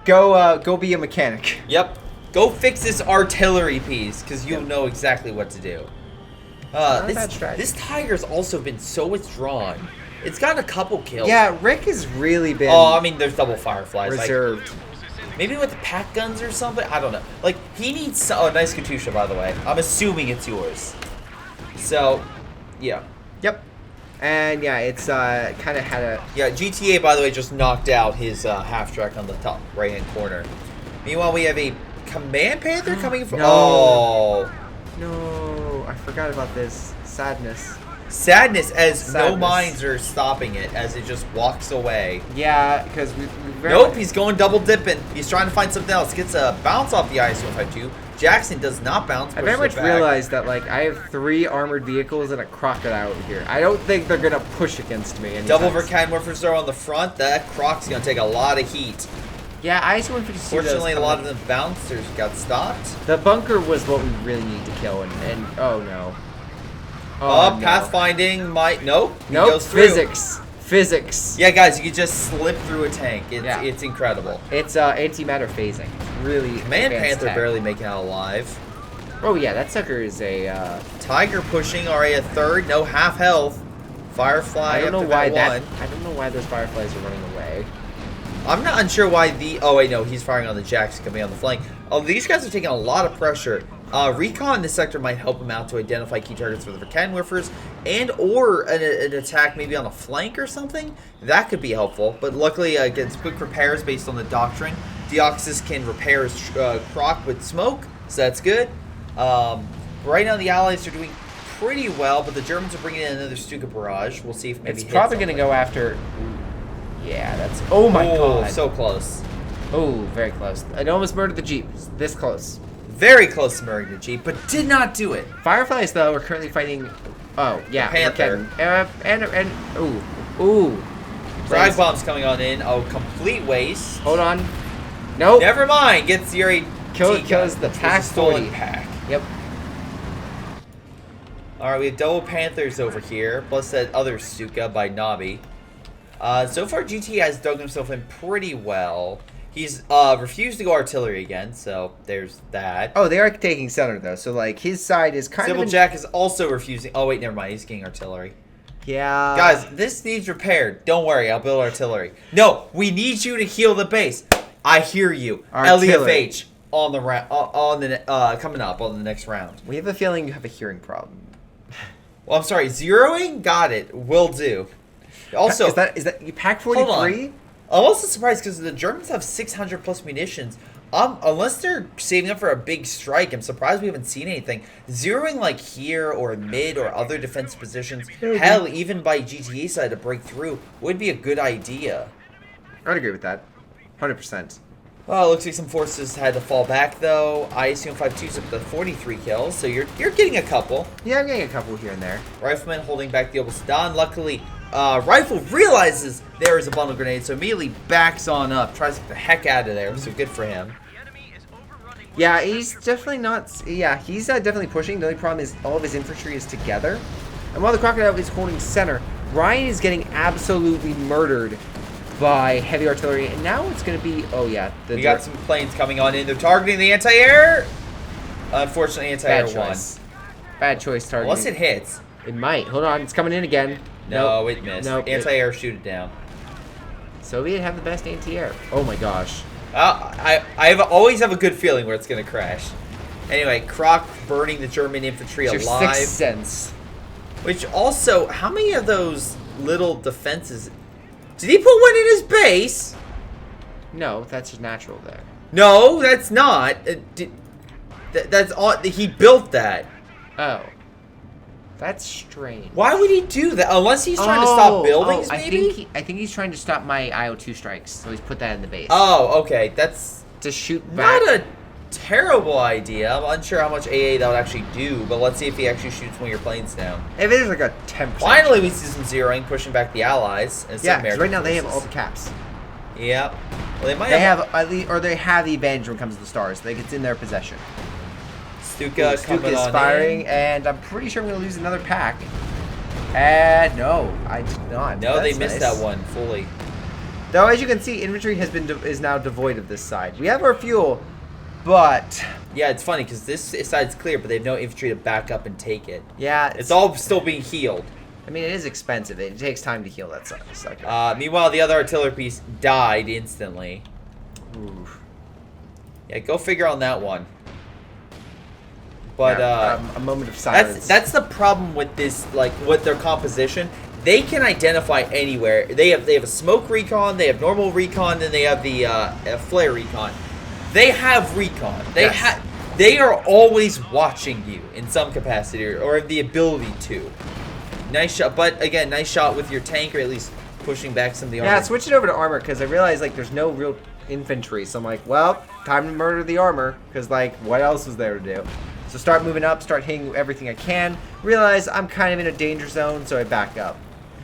Go be a mechanic. Yep. Go fix this artillery piece, because you'll know exactly what to do. This Tiger's also been so withdrawn. It's gotten a couple kills. Yeah, Rick has really been... Oh, I mean, there's double Fireflies. Reserved. Like, maybe with the pack guns or something? I don't know. Like, he needs... Oh, nice Katusha, by the way. I'm assuming it's yours. So, yeah. Yep. And, yeah, it's kind of had a... Yeah, GTA, by the way, just knocked out his half-track on the top right-hand corner. Meanwhile, we have a Command Panther coming from... No. Oh. No. I forgot about this. Sadness. Sadness as no mines are stopping it as it just walks away. Yeah, because we nope, he's going double dipping. He's trying to find something else. Gets a bounce off the IS-152. Jackson does not bounce. I very much realized that, like, I have 3 armored vehicles and a crocodile over here. I don't think they're going to push against me anytime. Double Vercan Morphers are on the front. That croc's going to take a lot of heat. Yeah, IS-152. Fortunately, a lot of the bouncers got stopped. The bunker was what we really need to kill, and oh no. Oh, no. Pathfinding might... Nope. Nope. Physics. Yeah, guys, you can just slip through a tank. It's incredible. It's antimatter phasing. Really Command Panther tech. barely making out alive. Oh, yeah, that sucker is a... Tiger pushing, already a third. No, half health. Firefly I don't know up to why that I don't know why those Fireflies are running away. I'm not unsure why the... Oh, wait, no. He's firing on the jacks coming on the flank. Oh, these guys are taking a lot of pressure. Recon in this sector might help him out to identify key targets for the cannon whiffers or an attack maybe on a flank or something. That could be helpful. But luckily, against quick repairs based on the doctrine, Deoxys can repair his croc with smoke, so that's good. Right now, the Allies are doing pretty well, but the Germans are bringing in another Stuka barrage. We'll see if maybe it's probably going to go after... Yeah, that's... Oh, my God. So close. Oh, very close. It almost murdered the Jeep. This close. Very close to murdering the Jeep, but did not do it. Fireflies, though, are currently fighting... Oh, yeah. Panther. Ooh. Drag bombs coming on in. Oh, complete waste. Hold on. Nope. Never mind. Gets Yuri. Kills the TAC stolen pack. Yep. Alright, we have double Panthers over here, plus that other Stuka by Nabi. So far, GT has dug himself in pretty well. He's refused to go artillery again, so there's that. Oh, they are taking center, though, so, like, his side is kind Sybil Jack is also refusing. Oh, wait, never mind. He's getting artillery. Yeah. Guys, this needs repaired. Don't worry, I'll build artillery. No, we need you to heal the base. I hear you. LEFH on the coming up on the next round. We have a feeling you have a hearing problem. Well, I'm sorry. Zeroing? Got it. Will do. Also, is that you pack 43? I'm also surprised because the Germans have 600 plus munitions. Unless they're saving up for a big strike, I'm surprised we haven't seen anything. Zeroing like here or mid or other defense positions, hell, even by GTA side to break through would be a good idea. I'd agree with that. 100%. Well, it looks like some forces had to fall back though. I assume 5-2's up to 43 kills, so you're getting a couple. Yeah, I'm getting a couple here and there. Rifleman holding back the Opal Sedan. Luckily, Rifle realizes there is a bundle grenade, so immediately backs on up, tries to get the heck out of there, so good for him. Yeah, he's definitely not... Yeah, he's definitely pushing. The only problem is all of his infantry is together. And while the Crocodile is holding center, Ryan is getting absolutely murdered by heavy artillery. And now it's going to be... Oh, yeah. We got some planes coming on in. They're targeting the anti-air. Unfortunately, anti-air won. Bad choice targeting. Unless it hits. It might. Hold on. It's coming in again. No, it missed. Nope. Anti-air, shoot it down. Soviet have the best anti-air. Oh, my gosh. I always have a good feeling where it's going to crash. Anyway, Croc burning the German infantry alive. Your sixth sense. Which also, how many of those little defenses... Did he put one in his base? No, that's just natural there. No, that's not. That's all. He built that. Oh. That's strange. Why would he do that? Unless he's trying to stop buildings, maybe? I think he's trying to stop my IO2 strikes, so he's put that in the base. Oh, okay. That's... To shoot back. Not a terrible idea. I'm unsure how much AA that would actually do, but let's see if he actually shoots one of your planes down. If it is like a 10%. Finally, we see some zeroing, pushing back the Allies. And yeah, because right now they have all the caps. Yep. Well, they might have at least, or they have the advantage when it comes to the stars. Like, it's in their possession. Stuka is firing, and I'm pretty sure we're going to lose another pack. No, I did not. No, they missed that one fully. Though, as you can see, infantry is now devoid of this side. We have our fuel, but... Yeah, it's funny, because this side's clear, but they have no infantry to back up and take it. Yeah. It's all still being healed. I mean, it is expensive. It takes time to heal that sector. Meanwhile, the other artillery piece died instantly. Oof. Yeah, go figure on that one. But a moment of silence. That's the problem with this, like, with their composition. They can identify anywhere. They have a smoke recon, they have normal recon, and they have the flare recon. They have recon. They are always watching you in some capacity or the ability to. Nice shot, but again, nice shot with your tank, or at least pushing back some of the armor. Yeah, switch it over to armor because I realized like there's no real infantry, so I'm like, well, time to murder the armor because like what else was there to do? So start moving up, start hitting everything I can. Realize I'm kind of in a danger zone, so I back up.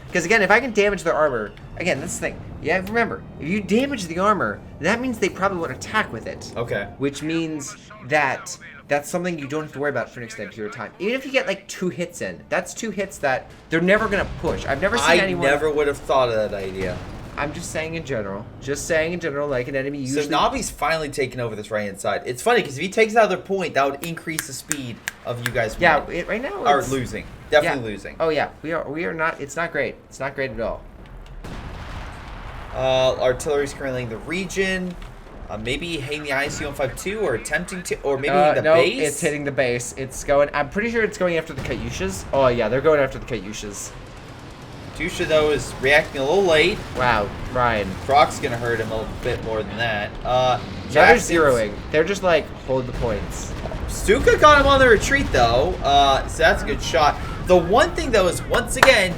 Because again, if I can damage their armor, again, that's the thing. Yeah, remember, if you damage the armor, that means they probably won't attack with it. Okay. Which means that that's something you don't have to worry about for an extended period of time. Even if you get like 2 hits in, that's 2 hits that they're never gonna push. I've never seen anyone. I never would have thought of that idea. I'm just saying in general. Just saying in general, like an enemy usually. So Navi's finally taking over this right-hand side. It's funny because if he takes out their point, that would increase the speed of you guys. Yeah, right now. Are losing. Definitely losing. Oh yeah, we are not. It's not great. It's not great at all. Artillery's currently in the region. Maybe hitting the IC-152 or attempting to, or maybe hitting the base. No, it's hitting the base. It's going. I'm pretty sure it's going after the Katyushas. Oh yeah, they're going after the Katyushas. Katyusha though is reacting a little late. Wow, Ryan. Croc's gonna hurt him a little bit more than that. They're zeroing. They're just like hold the points. Stuka got him on the retreat though, so that's a good shot. The one thing though is once again,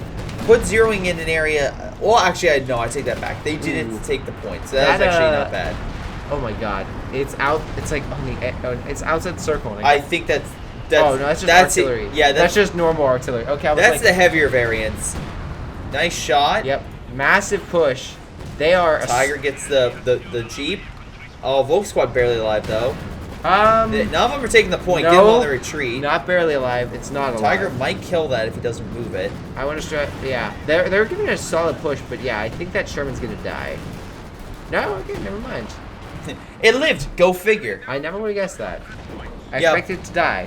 put zeroing in an area. Well, actually, I take that back. They didn't take the points. So that's actually not bad. Oh my god, it's out. It's like only it's outside the circle. I think that's oh no, that's just artillery. Yeah, that's just normal artillery. Okay, that's the heavier variants. Nice shot. Yep, massive push. They are. Tiger gets the jeep. Oh, Volk Squad barely alive though. None of them are taking the point. No, get them on the retreat. Not barely alive. It's not alive. Tiger might kill that if he doesn't move it. I want to try. Yeah, they're giving it a solid push, but yeah, I think that Sherman's gonna die. No, okay, never mind. It lived. Go figure. I never would have guessed that. I expected it to die.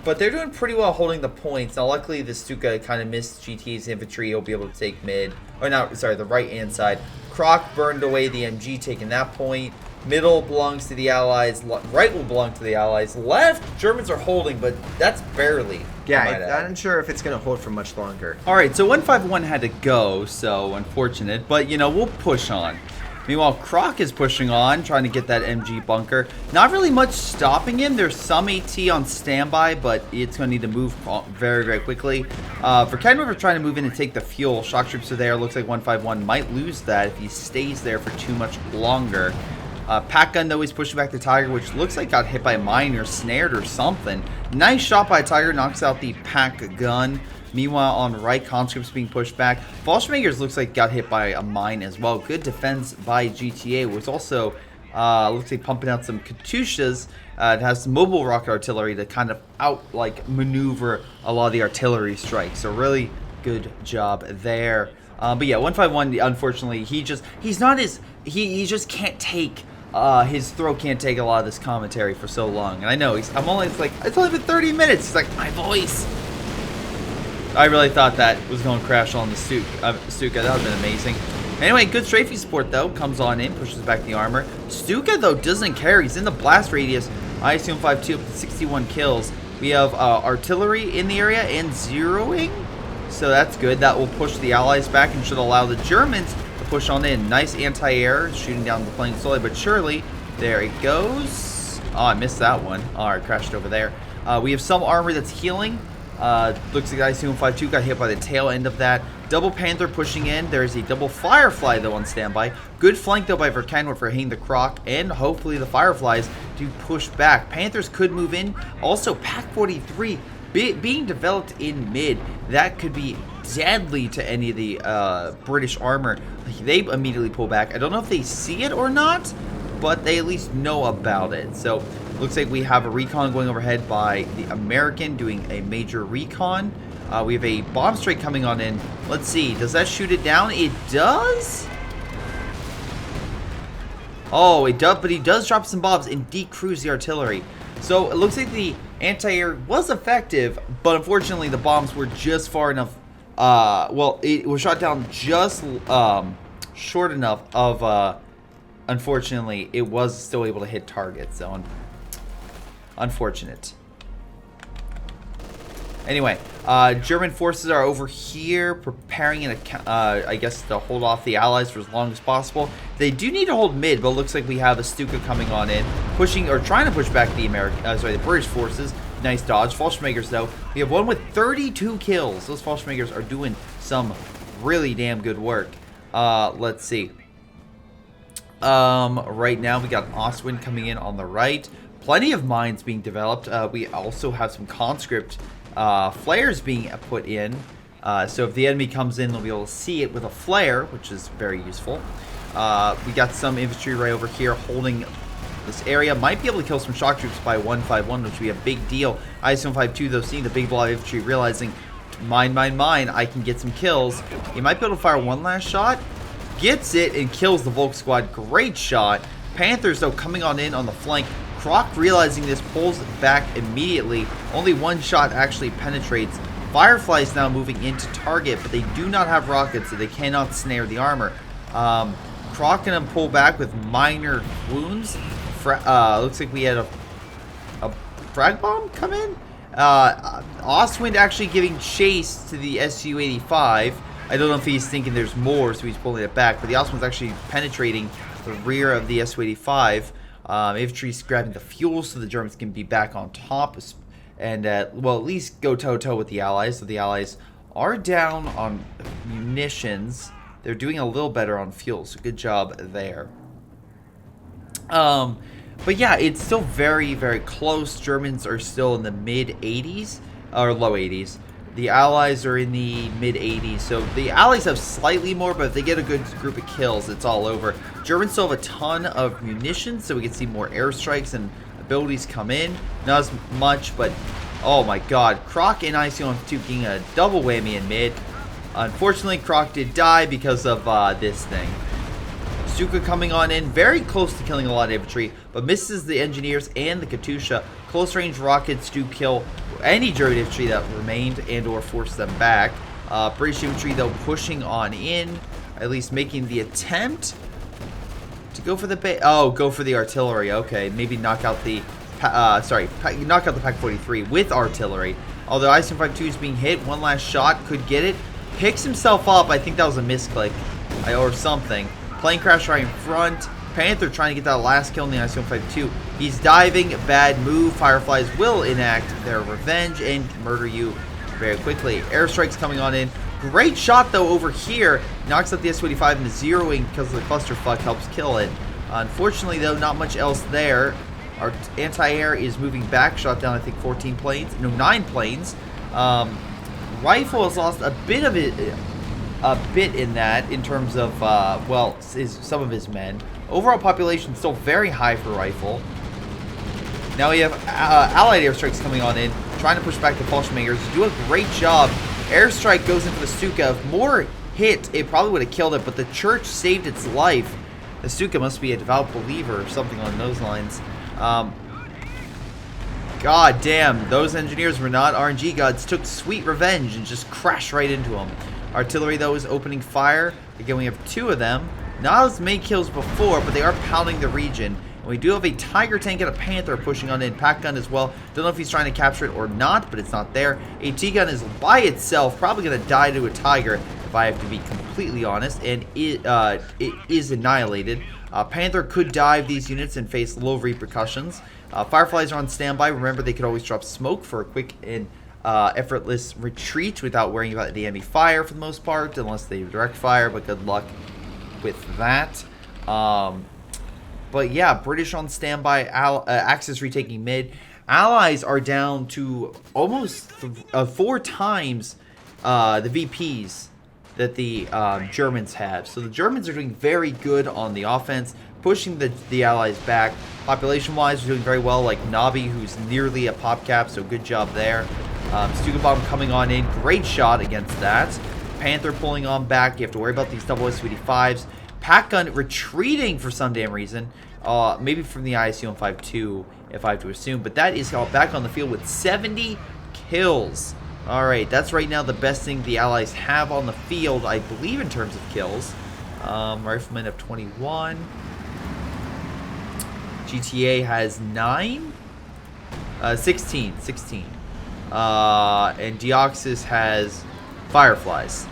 But they're doing pretty well holding the points. Now, luckily, the Stuka kind of missed GTA's infantry. He'll be able to take mid. Or not, sorry, the right-hand side. Croc burned away the MG, taking that point. Middle belongs to the Allies. Right will belong to the Allies. Left, Germans are holding, but that's barely. Yeah, I'm not sure if it's going to hold for much longer. All right, so 151 had to go, so unfortunate. But, you know, we'll push on. Meanwhile, Croc is pushing on, trying to get that MG bunker. Not really much stopping him. There's some AT on standby, but it's going to need to move very, very quickly. For Ken, we're trying to move in and take the fuel. Shock troops are there. Looks like 151 might lose that if he stays there for too much longer. Pack gun, though, he's pushing back the Tiger, which looks like got hit by a mine or snared or something. Nice shot by Tiger, knocks out the pack gun. Meanwhile, on right, conscripts being pushed back. Fallschmakers looks like got hit by a mine as well. Good defense by GTA, was also looks like pumping out some Katyushas. It has some mobile rocket artillery to kind of maneuver a lot of the artillery strikes. So really good job there. But yeah, 151. Unfortunately, he just can't take. His throat can't take a lot of this commentary for so long. And I know it's only been 30 minutes. He's like, my voice. I really thought that was going to crash on the Stuka. That would have been amazing. Anyway, good strafing support, though. Comes on in, pushes back the armor. Stuka, though, doesn't care. He's in the blast radius. IC-152 up to 61 kills. We have artillery in the area and zeroing. So that's good. That will push the Allies back and should allow the Germans to push on in. Nice anti-air, shooting down the plane slowly but surely. There it goes. Oh, I missed that one. All right, crashed over there. We have some armor that's healing. Looks like IC-152 got hit by the tail end of that. Double Panther pushing in. There's a double Firefly, though, on standby. Good flank, though, by Verkanwar for hitting the Croc, and hopefully the Fireflies do push back. Panthers could move in. Also, Pac-43 being developed in mid. That could be deadly to any of the British armor. They immediately pull back. I don't know if they see it or not, but they at least know about it. So looks like we have a recon going overhead by the American doing a major recon. We have a bomb strike coming on in. Let's see. Does that shoot it down? It does? Oh, it does, but he does drop some bombs and decruise the artillery. So it looks like the anti-air was effective, but unfortunately the bombs were just far enough. Well, it was shot down just short enough of... unfortunately, it was still able to hit targets. So unfortunate. Anyway, German forces are over here preparing I guess to hold off the Allies for as long as possible. They do need to hold mid, but it looks like we have a Stuka coming on in, pushing or trying to push back the the British forces. Nice dodge. Fallschmakers, though, we have one with 32 kills. Those Fallschmakers are doing some really damn good work. Let's see. Right now we got Ostwind coming in on the right. Plenty of mines being developed. We also have some conscript flares being put in. So if the enemy comes in, they'll be able to see it with a flare, which is very useful. We got some infantry right over here holding this area. Might be able to kill some shock troops by 151, which would be a big deal. IS-152, though, seeing the big blob infantry, realizing, mine, I can get some kills. He might be able to fire one last shot. Gets it and kills the Volk squad. Great shot. Panthers, though, coming on in on the flank. Croc, realizing this, pulls back immediately. Only one shot actually penetrates. Fireflies now moving into target, but they do not have rockets, so they cannot snare the armor. Croc gonna pull back with minor wounds. Looks like we had a frag bomb come in. Ostwind actually giving chase to the Su-85. I don't know if he's thinking there's more, so he's pulling it back. But the Ostwind's actually penetrating the rear of the Su-85. Infantry's grabbing the fuel so the Germans can be back on top. And, well, at least go toe-to-toe with the Allies. So the Allies are down on munitions. They're doing a little better on fuel, so good job there. But yeah, it's still very, very close. Germans are still in the mid-80s, or low 80s. The Allies are in the mid-80s, so the Allies have slightly more, but if they get a good group of kills, it's all over. Germans still have a ton of munitions, so we can see more airstrikes and abilities come in. Not as much, but oh my god. Croc and IC-152 getting a double whammy in mid. Unfortunately, Croc did die because of this thing. Stuka coming on in, very close to killing a lot of infantry, but misses the engineers and the Katusha. Close range rockets do kill any German infantry that remained and or force them back. British infantry, though, pushing on in, at least making the attempt to go for the go for the artillery. Okay, maybe knock out the knock out the Pak-43 with artillery. Although IS-152 is being hit, one last shot could get it. Picks himself up. I think that was a misclick or something. Plane crash right in front. Panther trying to get that last kill in the IS-152. He's diving. Bad move. Fireflies will enact their revenge and murder you very quickly. Airstrikes coming on in. Great shot, though, over here. Knocks out the Su-85 into zeroing because of the clusterfuck helps kill it. Unfortunately, though, not much else there. Our anti-air is moving back. Shot down, I think, 14 planes. No, 9 planes. Rifle has lost a bit of it. A bit in that, in terms of, well, some of his men. Overall population still very high for Rifle. Now we have Allied airstrikes coming on in, trying to push back the Fallschirmjägers. Do a great job. Airstrike goes in for the Stuka. If more hit, it probably would have killed it, but the church saved its life. The Stuka must be a devout believer or something along those lines. God damn, those engineers were not RNG gods. Took sweet revenge and just crashed right into them. Artillery, though, is opening fire. Again, we have 2 of them. Not as many kills before, but they are pounding the region. And we do have a Tiger tank and a Panther pushing on in. Pack gun as well. Don't know if he's trying to capture it or not, but it's not there. A T-gun is by itself, probably going to die to a Tiger, if I have to be completely honest, and it is annihilated. Panther could dive these units and face low repercussions. Fireflies are on standby. Remember, they could always drop smoke for a quick and effortless retreat without worrying about the enemy fire for the most part, unless they direct fire, but good luck with that. But yeah, British on standby, Axis retaking mid. Allies are down to almost 4 times the VPs that the Germans have. So the Germans are doing very good on the offense, pushing the Allies back. Population-wise, they're doing very well, like Nabi, who's nearly a pop cap, so good job there. Stuka bomb coming on in. Great shot against that. Panther pulling on back. You have to worry about these double Su-85s. Pack gun retreating for some damn reason. Maybe from the ISU-152, if I have to assume. But that is all back on the field with 70 kills. Alright, that's right now the best thing the Allies have on the field, I believe, in terms of kills. Riflemen have 21. GTA has 9? 16. And Deoxys has Fireflies.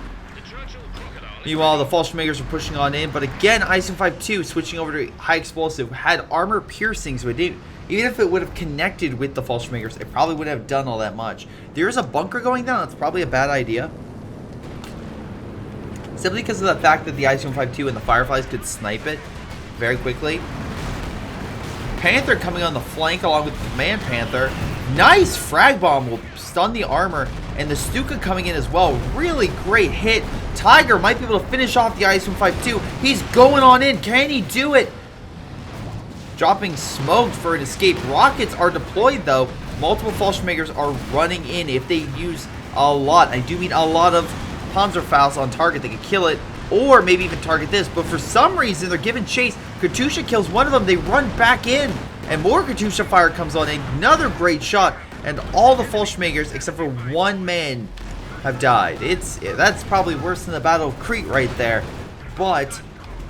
Meanwhile, the Fallschirmjägers are pushing on in, but again, IS-152 switching over to high explosive had armor piercing, so it didn't. Even if it would have connected with the Fallschirmjägers, it probably wouldn't have done all that much. There is a bunker going down. That's probably a bad idea. Simply because of the fact that the IS-152 and the Fireflies could snipe it very quickly. Panther coming on the flank along with the Command Panther. Nice frag bomb will stun the armor And the Stuka coming in as well. Really great hit. Tiger might be able to finish off the IS-152. He's going on in. Can he do it? Dropping smoke for an escape. Rockets are deployed, though. Multiple Fallschirmjägers are running in. If they use a lot, I do mean a lot of Panzerfaust on target, they could kill it. Or maybe even target this. But for some reason, they're giving chase. Katusha kills one of them. They run back in. And more Katusha fire comes on. Another great shot. And all the Fallschirmjägers, except for one man, have died. That's probably worse than the Battle of Crete right there. But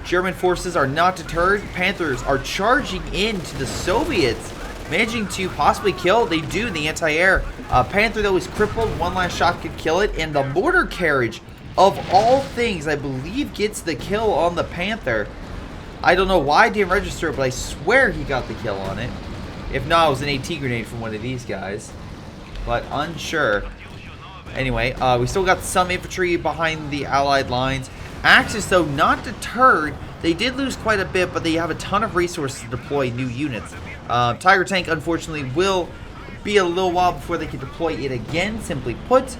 German forces are not deterred. Panthers are charging into the Soviets, managing to possibly kill. They do, the anti-air. Panther, though, is crippled. One last shot could kill it. And the mortar carriage, of all things, I believe gets the kill on the Panther. I don't know why I didn't register it, but I swear he got the kill on it. If not, it was an AT grenade from one of these guys. But unsure. Anyway, we still got some infantry behind the Allied lines. Axis, though, not deterred. They did lose quite a bit, but they have a ton of resources to deploy new units. Tiger tank, unfortunately, will be a little while before they can deploy it again, simply put.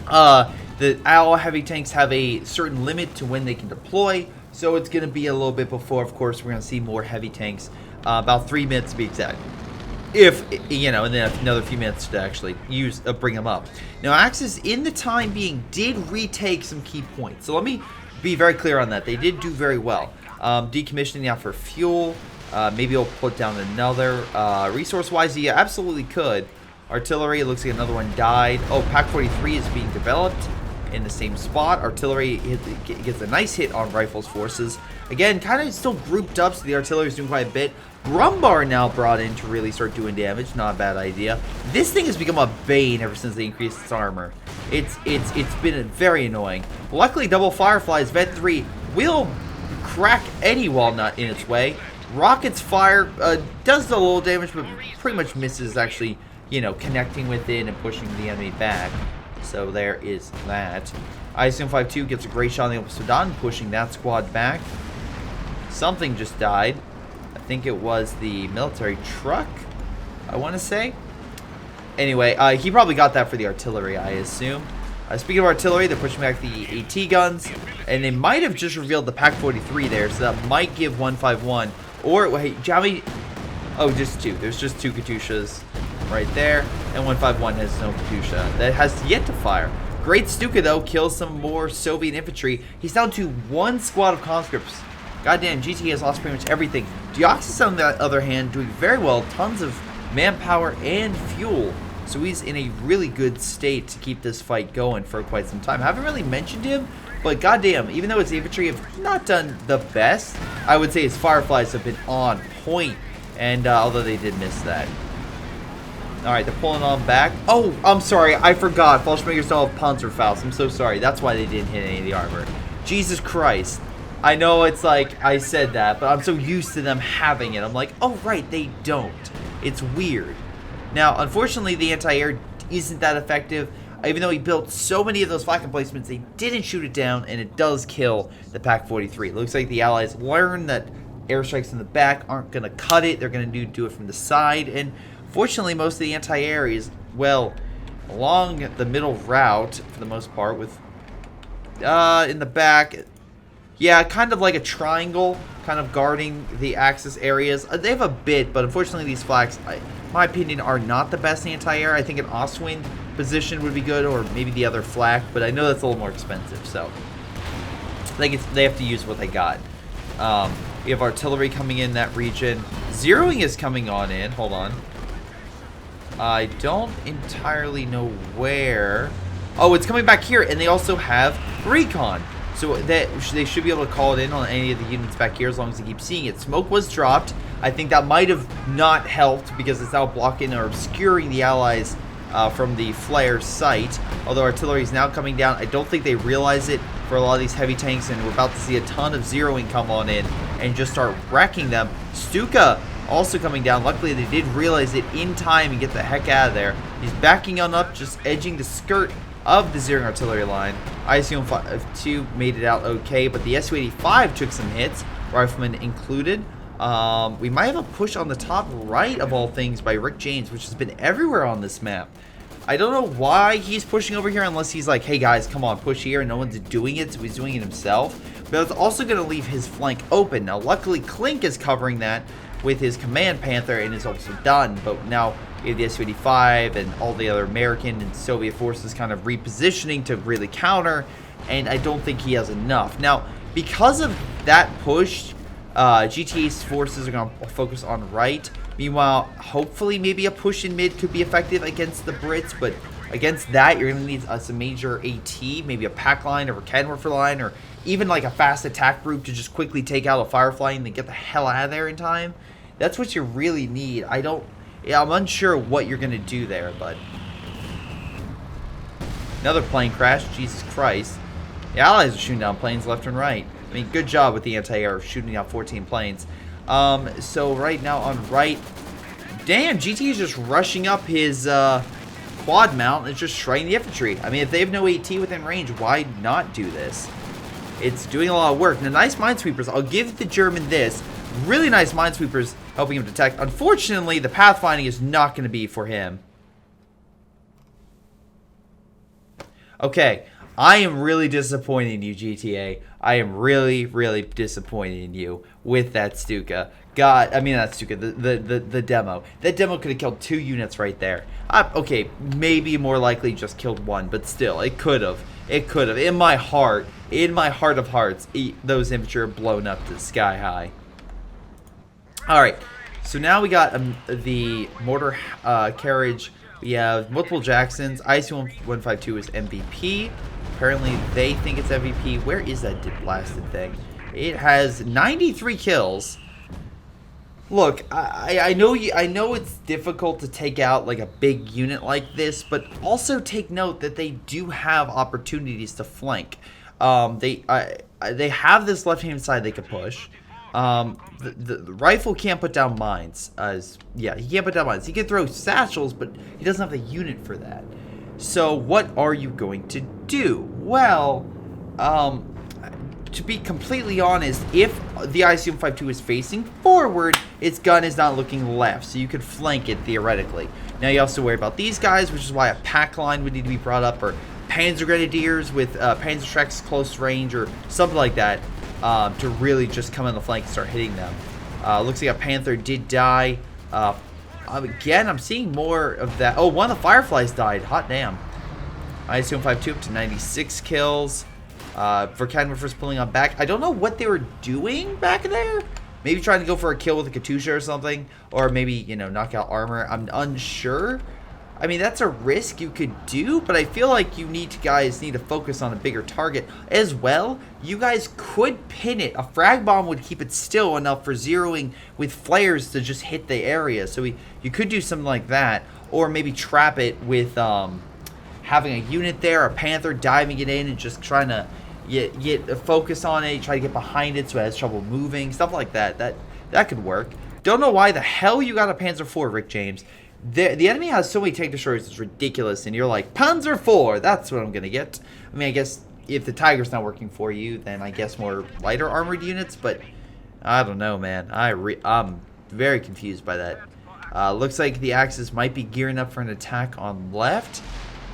The AL heavy tanks have a certain limit to when they can deploy, so it's going to be a little bit before, of course, we're going to see more heavy tanks. About 3 minutes to be exact. If, you know, and then another few minutes to actually bring them up. Now, Axis, in the time being, did retake some key points. So let me be very clear on that. They did do very well. Decommissioning now for fuel. Maybe I'll put down another. Resource-wise, yeah, absolutely could. Artillery, it looks like another one died. Oh, PaK-43 is being developed in the same spot. Artillery gets a nice hit on Rifles forces. Again, kind of still grouped up, so the artillery is doing quite a bit. Brumbar now brought in to really start doing damage. Not a bad idea. This thing has become a bane ever since they increased its armor. It's been very annoying. Luckily, Double Firefly's Vet 3 will crack any walnut in its way. Rockets fire does a little damage, but pretty much misses actually, you know, connecting with it and pushing the enemy back. So there is that. IS-152 gets a great shot on the Opel Sudan, pushing that squad back. Something just died. I think it was the military truck, I want to say. Anyway, he probably got that for the artillery, I assume. Speaking of artillery, they're pushing back the AT guns. And they might have just revealed the PaK-43 there, so that might give 151. Or, wait, how many? Oh, just two. There's just two Katyushas right there. And 151 has no Katyusha. That has yet to fire. Great Stuka, though, kills some more Soviet infantry. He's down to one squad of conscripts. Goddamn, GT has lost pretty much everything. Deoxys, on the other hand, doing very well. Tons of manpower and fuel. So he's in a really good state to keep this fight going for quite some time. I haven't really mentioned him, but goddamn, even though his infantry have not done the best, I would say his Fireflies have been on point. And although they did miss that. Alright, they're pulling on back. Oh, I'm sorry, I forgot. Fallschirmjägers don't have Panzerfaust. I'm so sorry. That's why they didn't hit any of the armor. Jesus Christ. I know it's like I said that, but I'm so used to them having it. I'm like, oh, right, they don't. It's weird. Now, unfortunately, the anti-air isn't that effective. Even though he built so many of those flak emplacements, they didn't shoot it down, and it does kill the PaK-43. It looks like the Allies learned that airstrikes in the back aren't going to cut it. They're going to do it from the side. And fortunately, most of the anti-air is, well, along the middle route, for the most part, with in the back. Yeah, kind of like a triangle, kind of guarding the Axis areas. They have a bit, but unfortunately these flags, in my opinion, are not the best anti-air. I think an Ostwind position would be good, or maybe the other flak, but I know that's a little more expensive, so I think they have to use what they got. We have artillery coming in that region. Zeroing is coming on in. Hold on. I don't entirely know where. Oh, it's coming back here, and they also have recon. So that they should be able to call it in on any of the units back here as long as they keep seeing it. Smoke was dropped. I think that might have not helped because it's now blocking or obscuring the Allies from the flare sight. Although artillery is now coming down. I don't think they realize it for a lot of these heavy tanks, and we're about to see a ton of zeroing come on in and just start wrecking them. Stuka also coming down. Luckily, they did realize it in time and get the heck out of there. He's backing on up, just edging the skirt of the zeroing artillery line. IS-2 made it out okay, but the Su-85 took some hits, riflemen included. We might have a push on the top right of all things by Rick James, which has been everywhere on this map. I don't know why he's pushing over here unless he's like, hey guys, come on, push here, and no one's doing it, so he's doing it himself. But it's also going to leave his flank open. Now, luckily, Clink is covering that with his Command Panther and is also done. But now you have the Su-85 and all the other American and Soviet forces kind of repositioning to really counter, and I don't think he has enough. Now, because of that push, GTA's forces are going to focus on right. Meanwhile, hopefully maybe a push in mid could be effective against the Brits, but against that, you're going to need some major AT, maybe a pack line or a Kenworth line, or even like a fast attack group to just quickly take out a Firefly and then get the hell out of there in time. That's what you really need. I'm unsure what you're going to do there, but... Another plane crash, Jesus Christ. The Allies are shooting down planes left and right. I mean, good job with the anti-air shooting down 14 planes. So right now on right, damn, GT is just rushing up his quad mount and just shredding the infantry. I mean, if they have no AT within range, why not do this? It's doing a lot of work. Now, nice minesweepers. I'll give the German this. Really nice minesweepers helping him detect. Unfortunately, the pathfinding is not going to be for him. Okay, I am really disappointed in you, GTA. I am really, really disappointed in you with that Stuka. God, I mean, not Stuka, the demo. That demo could have killed 2 units right there. Okay, maybe more likely just killed 1, but still, it could have. It could have. In my heart of hearts, those infantry are blown up to the sky high. Alright, so now we got the mortar carriage. We have multiple Jacksons. IC-152 is MVP. Apparently, they think it's MVP. Where is that blasted thing? It has 93 kills. Look, I know it's difficult to take out like a big unit like this, but also take note that they do have opportunities to flank. They have this left-hand side they could push. The rifle can't put down mines. Yeah, he can't put down mines. He can throw satchels, but he doesn't have the unit for that. So what are you going to do? Well, to be completely honest, if the IC-152 is facing forward, its gun is not looking left, so you could flank it theoretically. Now you also worry about these guys, which is why a pack line would need to be brought up, or Panzer Grenadiers with Panzerschrecks close range, or something like that, to really just come on the flank and start hitting them. Looks like a Panther did die. Again, I'm seeing more of that. Oh, one of the Fireflies died. Hot damn. IC-152 up to 96 kills. Verkan first pulling on back. I don't know what they were doing back there. Maybe trying to go for a kill with a Katusha or something. Or maybe, you know, knock out armor. I'm unsure. I mean, that's a risk you could do, but I feel like you guys need to focus on a bigger target. As well, you guys could pin it. A frag bomb would keep it still enough for zeroing with flares to just hit the area. So you could do something like that. Or maybe trap it with having a unit there, a Panther diving it in and just trying to get a focus on it, try to get behind it so it has trouble moving, stuff like that. That could work. Don't know why the hell you got a Panzer IV, Rick James. The enemy has so many tank destroyers, it's ridiculous, and you're like, Panzer IV, that's what I'm going to get. I mean, I guess if the Tiger's not working for you, then I guess more lighter armored units, but I don't know, man. I'm very confused by that. Looks like the Axis might be gearing up for an attack on left,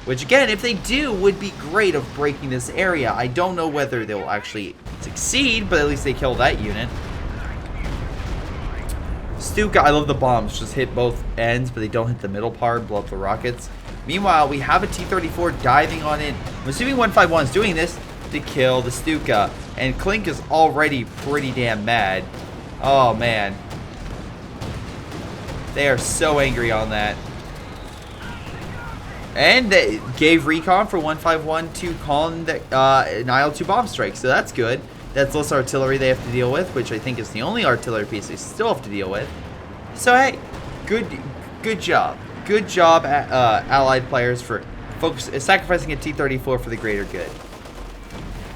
which, again, if they do, would be great of breaking this area. I don't know whether they'll actually succeed, but at least they kill that unit. Stuka, I love the bombs. Just hit both ends, but they don't hit the middle part, blow up the rockets. Meanwhile, we have a T-34 diving on it. I'm assuming 151 is doing this to kill the Stuka. And Clink is already pretty damn mad. Oh, man. They are so angry on that. And they gave recon for 151 to call in the IL-2 bomb strike, so that's good. That's less artillery they have to deal with, which I think is the only artillery piece they still have to deal with. So hey, good job. Good job, Allied players, for sacrificing a T-34 for the greater good.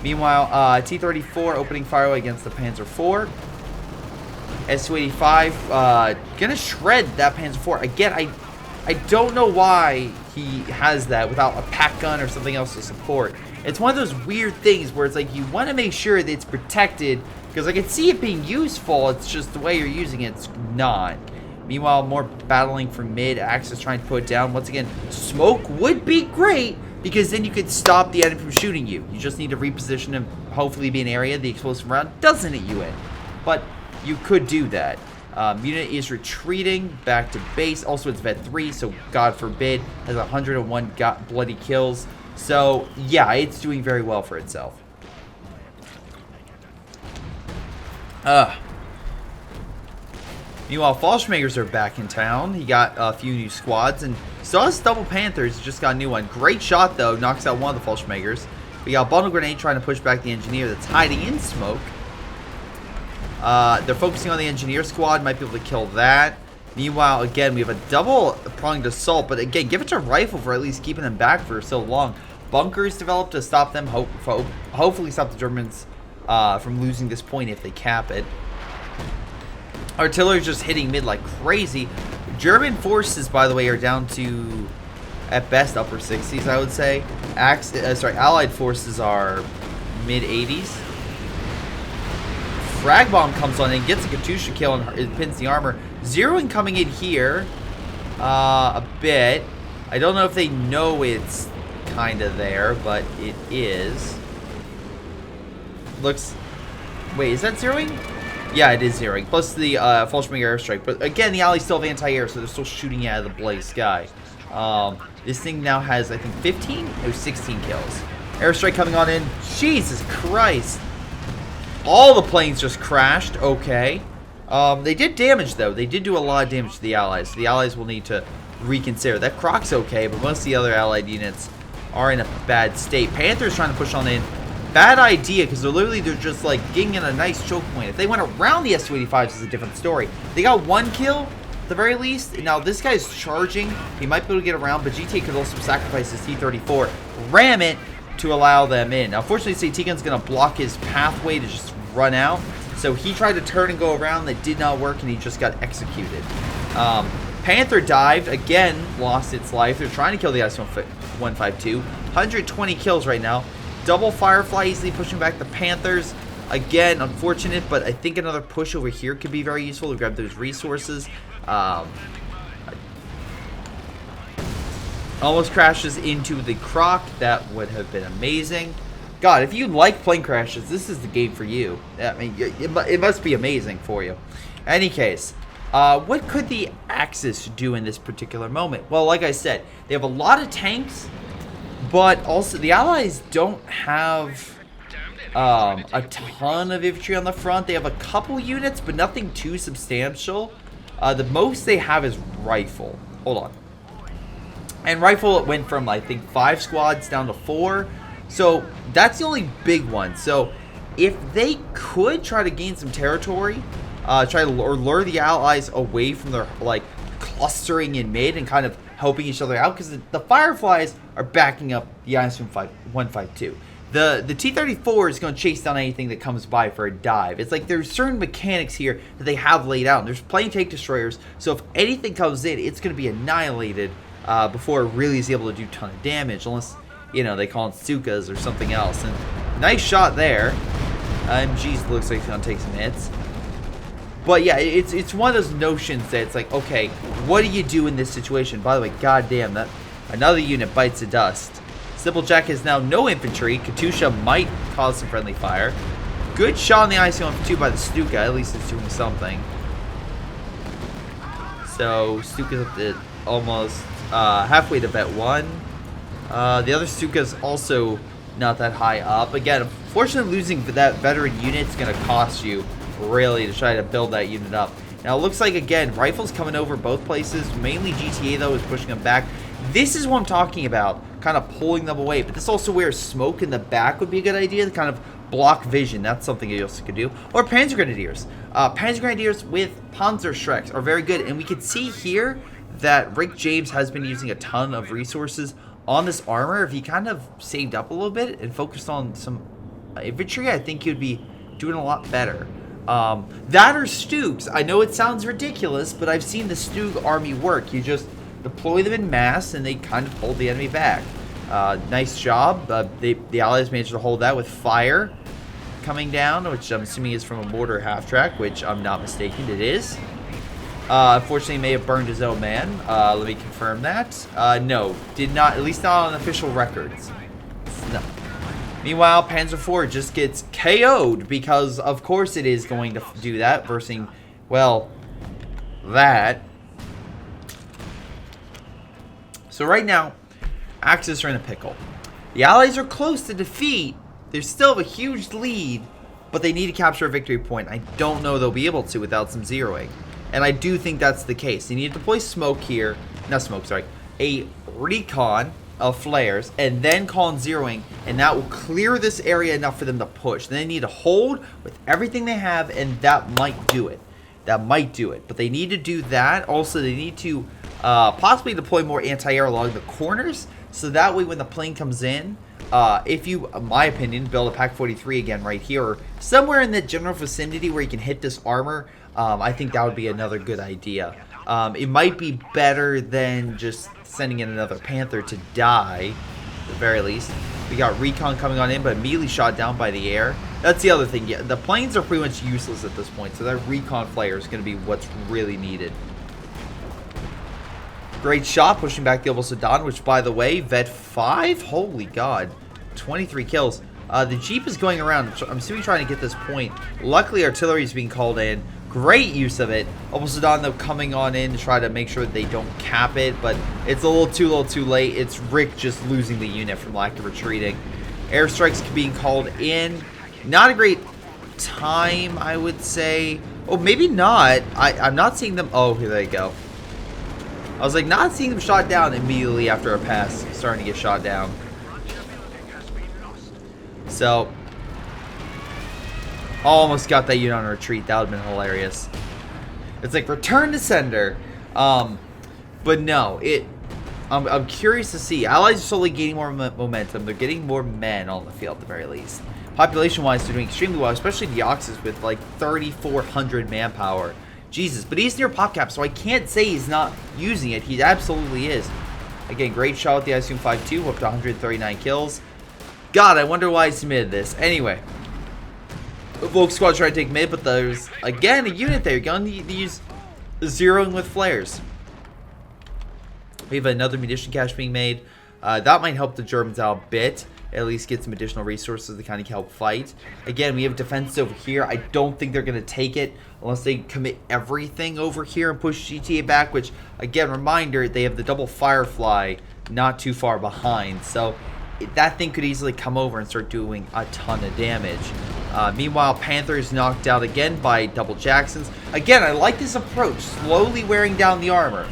Meanwhile, T-34 opening fire against the Panzer IV. Su-85 gonna shred that Panzer IV. Again, I don't know why he has that without a pack gun or something else to support. It's one of those weird things where it's like you want to make sure that it's protected, because I can see it being useful, it's just the way you're using it's not. Meanwhile, more battling from mid. Axe is trying to put it down. Once again, smoke would be great because then you could stop the enemy from shooting you. You just need to reposition and hopefully be an area the explosive round doesn't hit you in. But you could do that. Unit is retreating back to base. Also, it's Vet 3, so God forbid, has 101 bloody kills. So, yeah, it's doing very well for itself. Meanwhile, Fallschmagers are back in town. He got a few new squads, and still has double Panthers. Just got a new one. Great shot, though. Knocks out one of the Fallschmagers. We got Bundle Grenade trying to push back the Engineer that's hiding in smoke. They're focusing on the Engineer squad. Might be able to kill that. Meanwhile, again, we have a double-pronged assault. But again, give it to Rifle for at least keeping them back for so long. Bunkers developed to stop them. Hopefully stop the Germans from losing this point if they cap it. Artillery just hitting mid like crazy. German forces, by the way, are down to, at best, upper 60s, I would say. Allied forces are mid-80s. Frag Bomb comes on and gets a Katusha kill and it pins the armor. Zeroing coming in here a bit. I don't know if they know it's kind of there, but it is. Looks... Wait, is that zeroing? Yeah, it is zeroing. Plus the Fallschmager airstrike. But again, the Allies still have anti-air, so they're still shooting out of the blaze sky. This thing now has, I think, 15? No, 16 kills. Airstrike coming on in. Jesus Christ. All the planes just crashed. Okay. They did damage, though. They did do a lot of damage to the Allies. So the Allies will need to reconsider. That Croc's okay, but most of the other Allied units are in a bad state. Panther's trying to push on in. Bad idea, because they're just like getting in a nice choke point. If they went around the S-285s, it's a different story. They got one kill, at the very least. Now, this guy's charging. He might be able to get around, but GTA could also sacrifice his T-34, ram it to allow them in. Now, unfortunately, T-Gun's going to block his pathway to just run out. So he tried to turn and go around. That did not work, and he just got executed. Panther dived. Again, lost its life. They're trying to kill the S-152. 120 kills right now. Double Firefly easily pushing back the Panthers. Again, unfortunate, but I think another push over here could be very useful to grab those resources. Almost crashes into the Croc. That would have been amazing. God, if you like plane crashes, this is the game for you. I mean, it must be amazing for you. Any case, what could the Axis do in this particular moment? Well, like I said, they have a lot of tanks. But also, the Allies don't have a ton of infantry on the front. They have a couple units, but nothing too substantial. The most they have is Rifle. Hold on. And Rifle went from, I think, 5 squads down to 4. So, that's the only big one. So, if they could try to gain some territory, try to lure the Allies away from their, like, clustering in mid and kind of helping each other out, because the Fireflies are backing up the IS-152. The T-34 is going to chase down anything that comes by for a dive. It's like there's certain mechanics here that they have laid out. And there's plane tank destroyers, so if anything comes in, it's going to be annihilated before it really is able to do a ton of damage, unless, you know, they call it Stukas or something else. And nice shot there. MGs looks like it's going to take some hits. But yeah, it's one of those notions that it's like, okay, what do you do in this situation? By the way, goddamn, that another unit bites the dust. Simple Jack has now no infantry. Katusha might cause some friendly fire. Good shot on the IC-152 by the Stuka. At least it's doing something. So Stuka's up to almost halfway to vet 1. The other Stuka's also not that high up. Again, unfortunately, losing that veteran unit is going to cost you, really, to try to build that unit up. Now, it looks like, again, Rifle's coming over both places. Mainly GTA, though, is pushing them back. This is what I'm talking about, kind of pulling them away. But this is also where smoke in the back would be a good idea to kind of block vision. That's something you also could do. Or Panzer Grenadiers. Panzer Grenadiers with Panzer Shreks are very good. And we can see here that Rick James has been using a ton of resources on this armor. If he kind of saved up a little bit and focused on some infantry, I think he would be doing a lot better. That or Stugs. I know it sounds ridiculous, but I've seen the Stug army work. You just deploy them in mass, and they kind of hold the enemy back. Nice job. The Allies managed to hold that with fire coming down, which I'm assuming is from a mortar half-track, which I'm not mistaken, it is. Unfortunately, may have burned his own man. Let me confirm that. No, did not, at least not on official records. No. Meanwhile, Panzer IV just gets KO'd because, of course, it is going to do that versus, well, that. So right now, Axis are in a pickle. The Allies are close to defeat. They still have a huge lead, but they need to capture a victory point. I don't know they'll be able to without some zeroing. And I do think that's the case. They need to deploy smoke here. Not smoke, sorry. A recon of flares, and then call in zeroing, and that will clear this area enough for them to push. Then they need to hold with everything they have, and that might do it. That might do it. But they need to do that. Also, they need to possibly deploy more anti-air along the corners, so that way when the plane comes in, if you, in my opinion, build a Pak-43 again right here, or somewhere in the general vicinity where you can hit this armor, I think that would be another good idea. It might be better than just sending in another Panther to die, at the very least. We got recon coming on in, but immediately shot down by the air. That's the other thing. Yeah, the planes are pretty much useless at this point, so that recon flare is going to be what's really needed. Great shot, pushing back the Obel Sedan, which, by the way, Vet 5? Holy God. 23 kills. The Jeep is going around. I'm assuming trying to get this point. Luckily, artillery is being called in. Great use of it. Obel Sedan, though, coming on in to try to make sure that they don't cap it, but it's a little too late. It's Rick just losing the unit from lack of retreating. Airstrikes being called in. Not a great time, I would say. Oh, maybe not. I'm not seeing them. Oh, here they go. I was like, not seeing them shot down immediately after a pass, starting to get shot down. So, almost got that unit on retreat. That would have been hilarious. It's like, return to sender. But no, I'm curious to see. Allies are slowly gaining more momentum. They're getting more men on the field at the very least. Population-wise, they're doing extremely well, especially the Oxys with like 3,400 manpower. Jesus, but he's near PopCap, so I can't say he's not using it. He absolutely is. Again, great shot with the ICM-52, up to 139 kills. God, I wonder why he submitted this. Anyway, Volk Squad trying to take mid, but there's, again, a unit there. You're going to use zeroing with flares. We have another munition cache being made. That might help the Germans out a bit. At least get some additional resources to kind of help fight. Again, we have defense over here. I don't think they're going to take it unless they commit everything over here and push GTA back, which, again, reminder, they have the double Firefly not too far behind. So that thing could easily come over and start doing a ton of damage. Meanwhile, Panther is knocked out again by double Jacksons. Again, I like this approach, slowly wearing down the armor.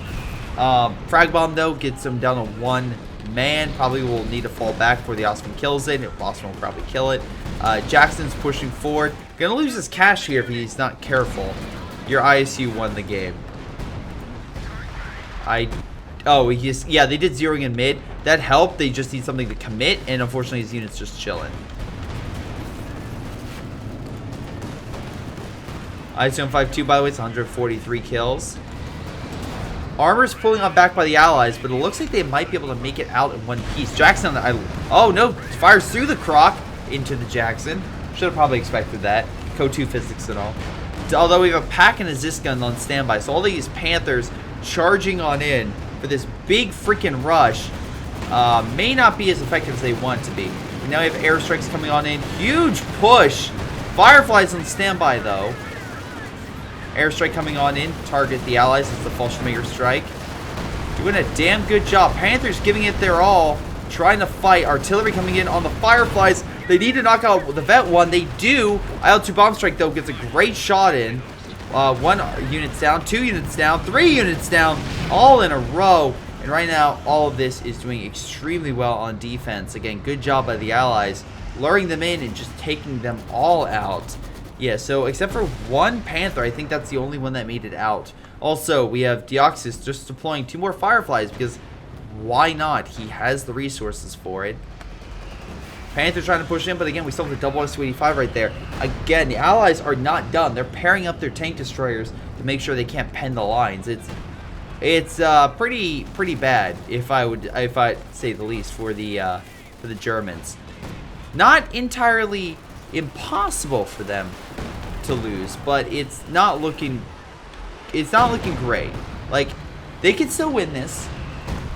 Frag Bomb, though, gets him down to one man. Probably will need to fall back before the Osman kills it. Osman will probably kill it. Jackson's pushing forward. Gonna lose his cash here if he's not careful. Your ISU won the game. Yeah, they did zeroing in mid. That helped. They just need something to commit, and unfortunately his unit's just chilling. ISU 5-2, by the way, it's 143 kills. Armor's pulling on back by the Allies, but it looks like they might be able to make it out in one piece. Jackson, oh no, fires through the croc into the Jackson. Should have probably expected that. Code 2 physics and all. Although we have a Pack and a Zis gun on standby, so all these Panthers charging on in for this big freaking rush may not be as effective as they want to be. And now we have airstrikes coming on in. Huge push. Fireflies on standby though. Airstrike coming on in, target the Allies as the Fallschirmjäger strike. Doing a damn good job. Panthers giving it their all, trying to fight. Artillery coming in on the Fireflies. They need to knock out the Vet 1. They do. IL-2 bomb strike, though, gets a great shot in. 1 unit's down, 2 units down, 3 units down, all in a row. And right now, all of this is doing extremely well on defense. Again, good job by the Allies, luring them in and just taking them all out. Yeah, so except for 1 Panther, I think that's the only one that made it out. Also, we have Deoxys just deploying 2 more Fireflies because why not? He has the resources for it. Panther trying to push in, but again, we still have the double Su-85 right there. Again, the Allies are not done. They're pairing up their tank destroyers to make sure they can't pen the lines. It's pretty bad, if I say the least, for the Germans. Not entirely impossible for them to lose, but it's not looking it's not looking great. Like, they can still win this,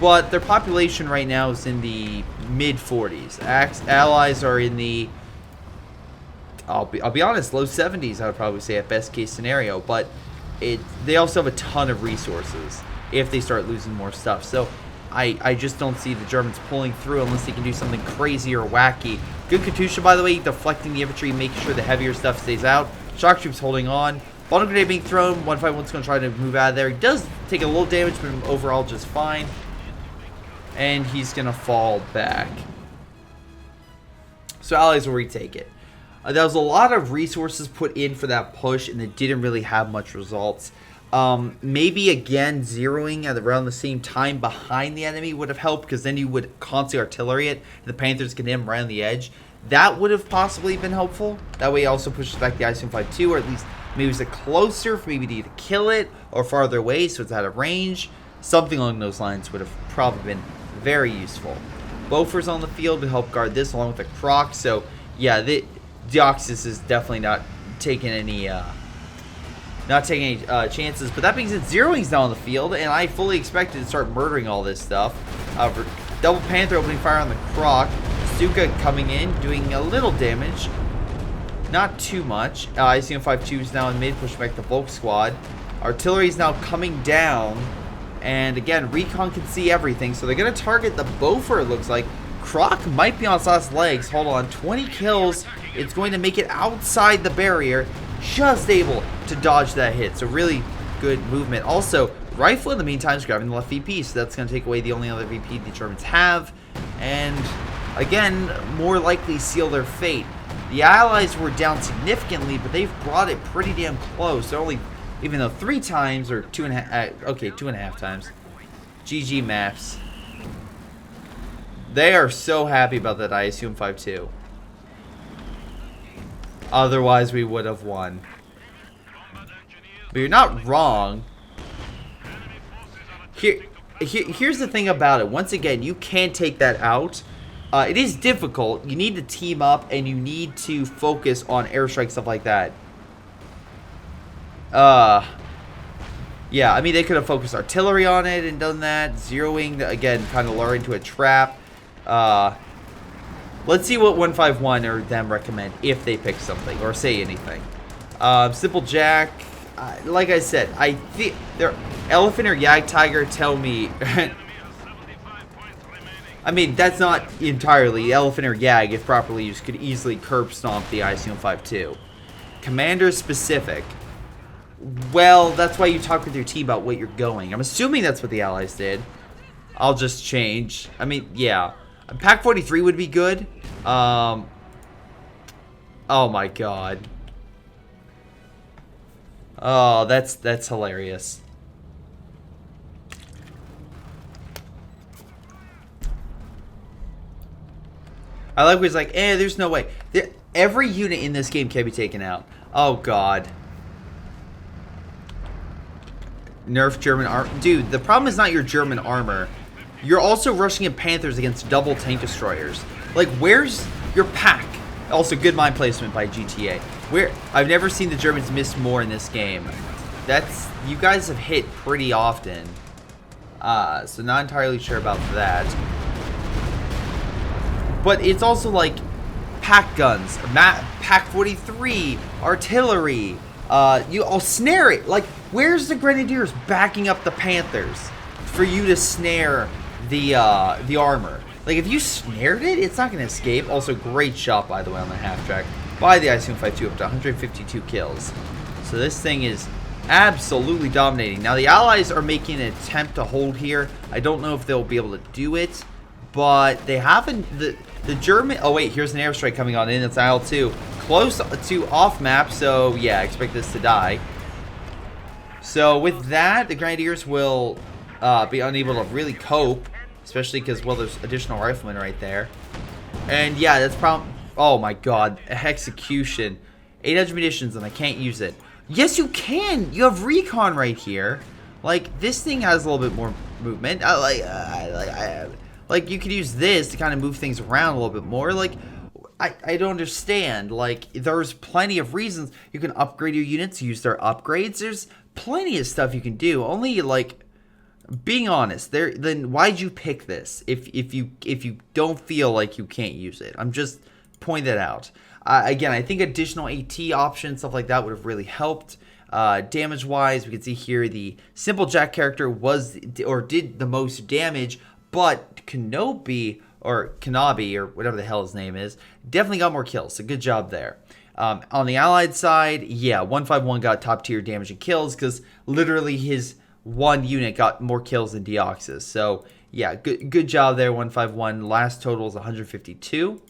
but their population right now is in the mid-40s. Allies are in the, I'll be honest, low 70s, I would probably say, at best case scenario. But they also have a ton of resources if they start losing more stuff. So I just don't see the Germans pulling through unless they can do something crazy or wacky. Good Katusha, by the way, deflecting the infantry, making sure the heavier stuff stays out. Shock troops holding on. Bottom grenade being thrown. 151's going to try to move out of there. He does take a little damage, but overall just fine. And he's going to fall back. So Allies will retake it. There was a lot of resources put in for that push, and it didn't really have much results. Maybe, again, zeroing at around the same time behind the enemy would have helped, because then you would constantly artillery it, and the Panthers can hit him around the edge. That would have possibly been helpful. That way it also pushes back the ICM-52, or at least maybe it's closer for maybe to either kill it or farther away so it's out of range. Something along those lines would have probably been very useful. Bofors on the field to help guard this along with the Croc. So, yeah, the Deoxys is definitely not taking any chances. But that being said, Zeroing's now on the field, and I fully expected to start murdering all this stuff. Double Panther opening fire on the Croc. Stuka coming in, doing a little damage. Not too much. ICM-52 is now in mid, pushing back the Volk squad. Artillery is now coming down. And again, Recon can see everything, so they're going to target the Bofer, it looks like. Croc might be on its last legs. Hold on. 20 kills. It's going to make it outside the barrier. Just able to dodge that hit. So really good movement. Also, Rifle in the meantime is grabbing the left VP, so that's going to take away the only other VP the Germans have. And again, more likely seal their fate. The Allies were down significantly, but they've brought it pretty damn close. They're only, even though 3 times, or 2.5, okay, 2.5 times. GG maps. They are so happy about that ICM-52. Otherwise, we would have won. But you're not wrong. Here's the thing about it. Once again, you can take that out. It is difficult. You need to team up, and you need to focus on airstrike, stuff like that. Yeah, I mean, they could have focused artillery on it and done that. Zeroing, again, kind of lure into a trap. Let's see what 151 or them recommend if they pick something or say anything. Simple Jack, like I said, I think they're Elephant or Yag Tiger tell me. I mean, that's not entirely Elephant or Yag, if properly used, could easily curb stomp the ICM-52. Commander specific. Well, that's why you talk with your team about what you're going. I'm assuming that's what the Allies did. I'll just change. I mean, yeah. Pack 43 would be good. Oh my god. Oh, that's hilarious. I like when he's like, there's no way. Every unit in this game can be taken out. Oh god. Nerf German armor. Dude, the problem is not your German armor. You're also rushing in Panthers against double tank destroyers. Like, where's your pack? Also, good mine placement by GTA. I've never seen the Germans miss more in this game. You guys have hit pretty often. So not entirely sure about that. But it's also like pack guns, pack 43, artillery. I'll snare it. Like, where's the Grenadiers backing up the Panthers for you to snare the armor? Like, if you snared it, it's not going to escape. Also, great shot, by the way, on the half track by the ICM-52 up to 152 kills. So this thing is absolutely dominating. Now, the Allies are making an attempt to hold here. I don't know if they'll be able to do it, but they haven't. The German. Oh wait, here's an airstrike coming on in. It's IL-2, close to off map. So yeah, expect this to die. So with that, the Grenadiers will be unable to really cope. Especially because, well, there's additional riflemen right there. And yeah, that's probably... Oh my god. Execution. 800 munitions and I can't use it. Yes, you can! You have recon right here. Like, this thing has a little bit more movement. Like, you could use this to kind of move things around a little bit more. Like, I don't understand. Like, there's plenty of reasons you can upgrade your units, use their upgrades. There's plenty of stuff you can do. Only like being honest, then why'd you pick this if you don't feel like you can't use it? I'm just pointing that out. Again, I think additional AT options, stuff like that, would have really helped. Damage wise, we can see here the Simple Jack character did the most damage, but Kenobi or whatever the hell his name is definitely got more kills. So good job there. On the allied side, yeah, 151 got top tier damage and kills because literally his one unit got more kills than Deoxys. So yeah, good job there, 151. Last total is 152.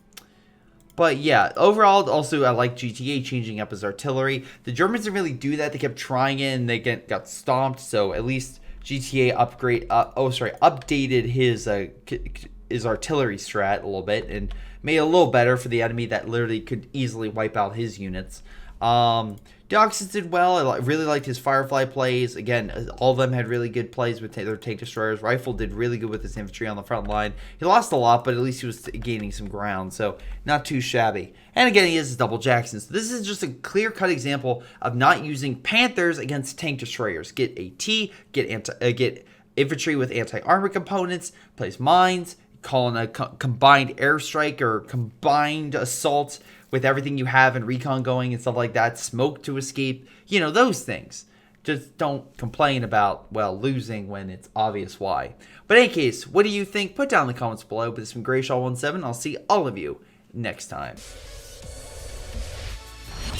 But yeah, overall, also I like GTA changing up his artillery. The Germans didn't really do that. They kept trying it and they got stomped. So at least GTA updated his artillery strat a little bit and made it a little better for the enemy that literally could easily wipe out his units. Deoxys did well. I really liked his Firefly plays. Again, all of them had really good plays with their tank destroyers. Rifle did really good with his infantry on the front line. He lost a lot, but at least he was gaining some ground, so not too shabby. And again, he is double Jackson. So this is just a clear-cut example of not using Panthers against tank destroyers. Get AT, get infantry with anti-armor components, place mines, call in a combined airstrike or combined assault with everything you have and recon going and stuff like that, smoke to escape, those things. Just don't complain about, losing when it's obvious why. But in any case, what do you think? Put down in the comments below. But this has been Greyshot17. I'll see all of you next time.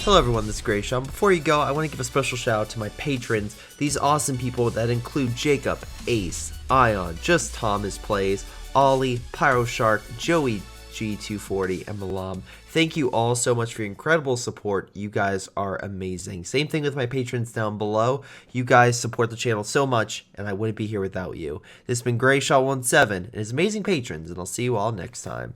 Hello everyone, this is Greyshot. Before you go, I want to give a special shout out to my patrons, these awesome people that include Jakub, Ace, Ion, JustThomasPlays, Ollie, PyroShark, Joey G240, and Milam. Thank you all so much for your incredible support. You guys are amazing. Same thing with my patrons down below. You guys support the channel so much, and I wouldn't be here without you. This has been Greyshot17 and his amazing patrons, and I'll see you all next time.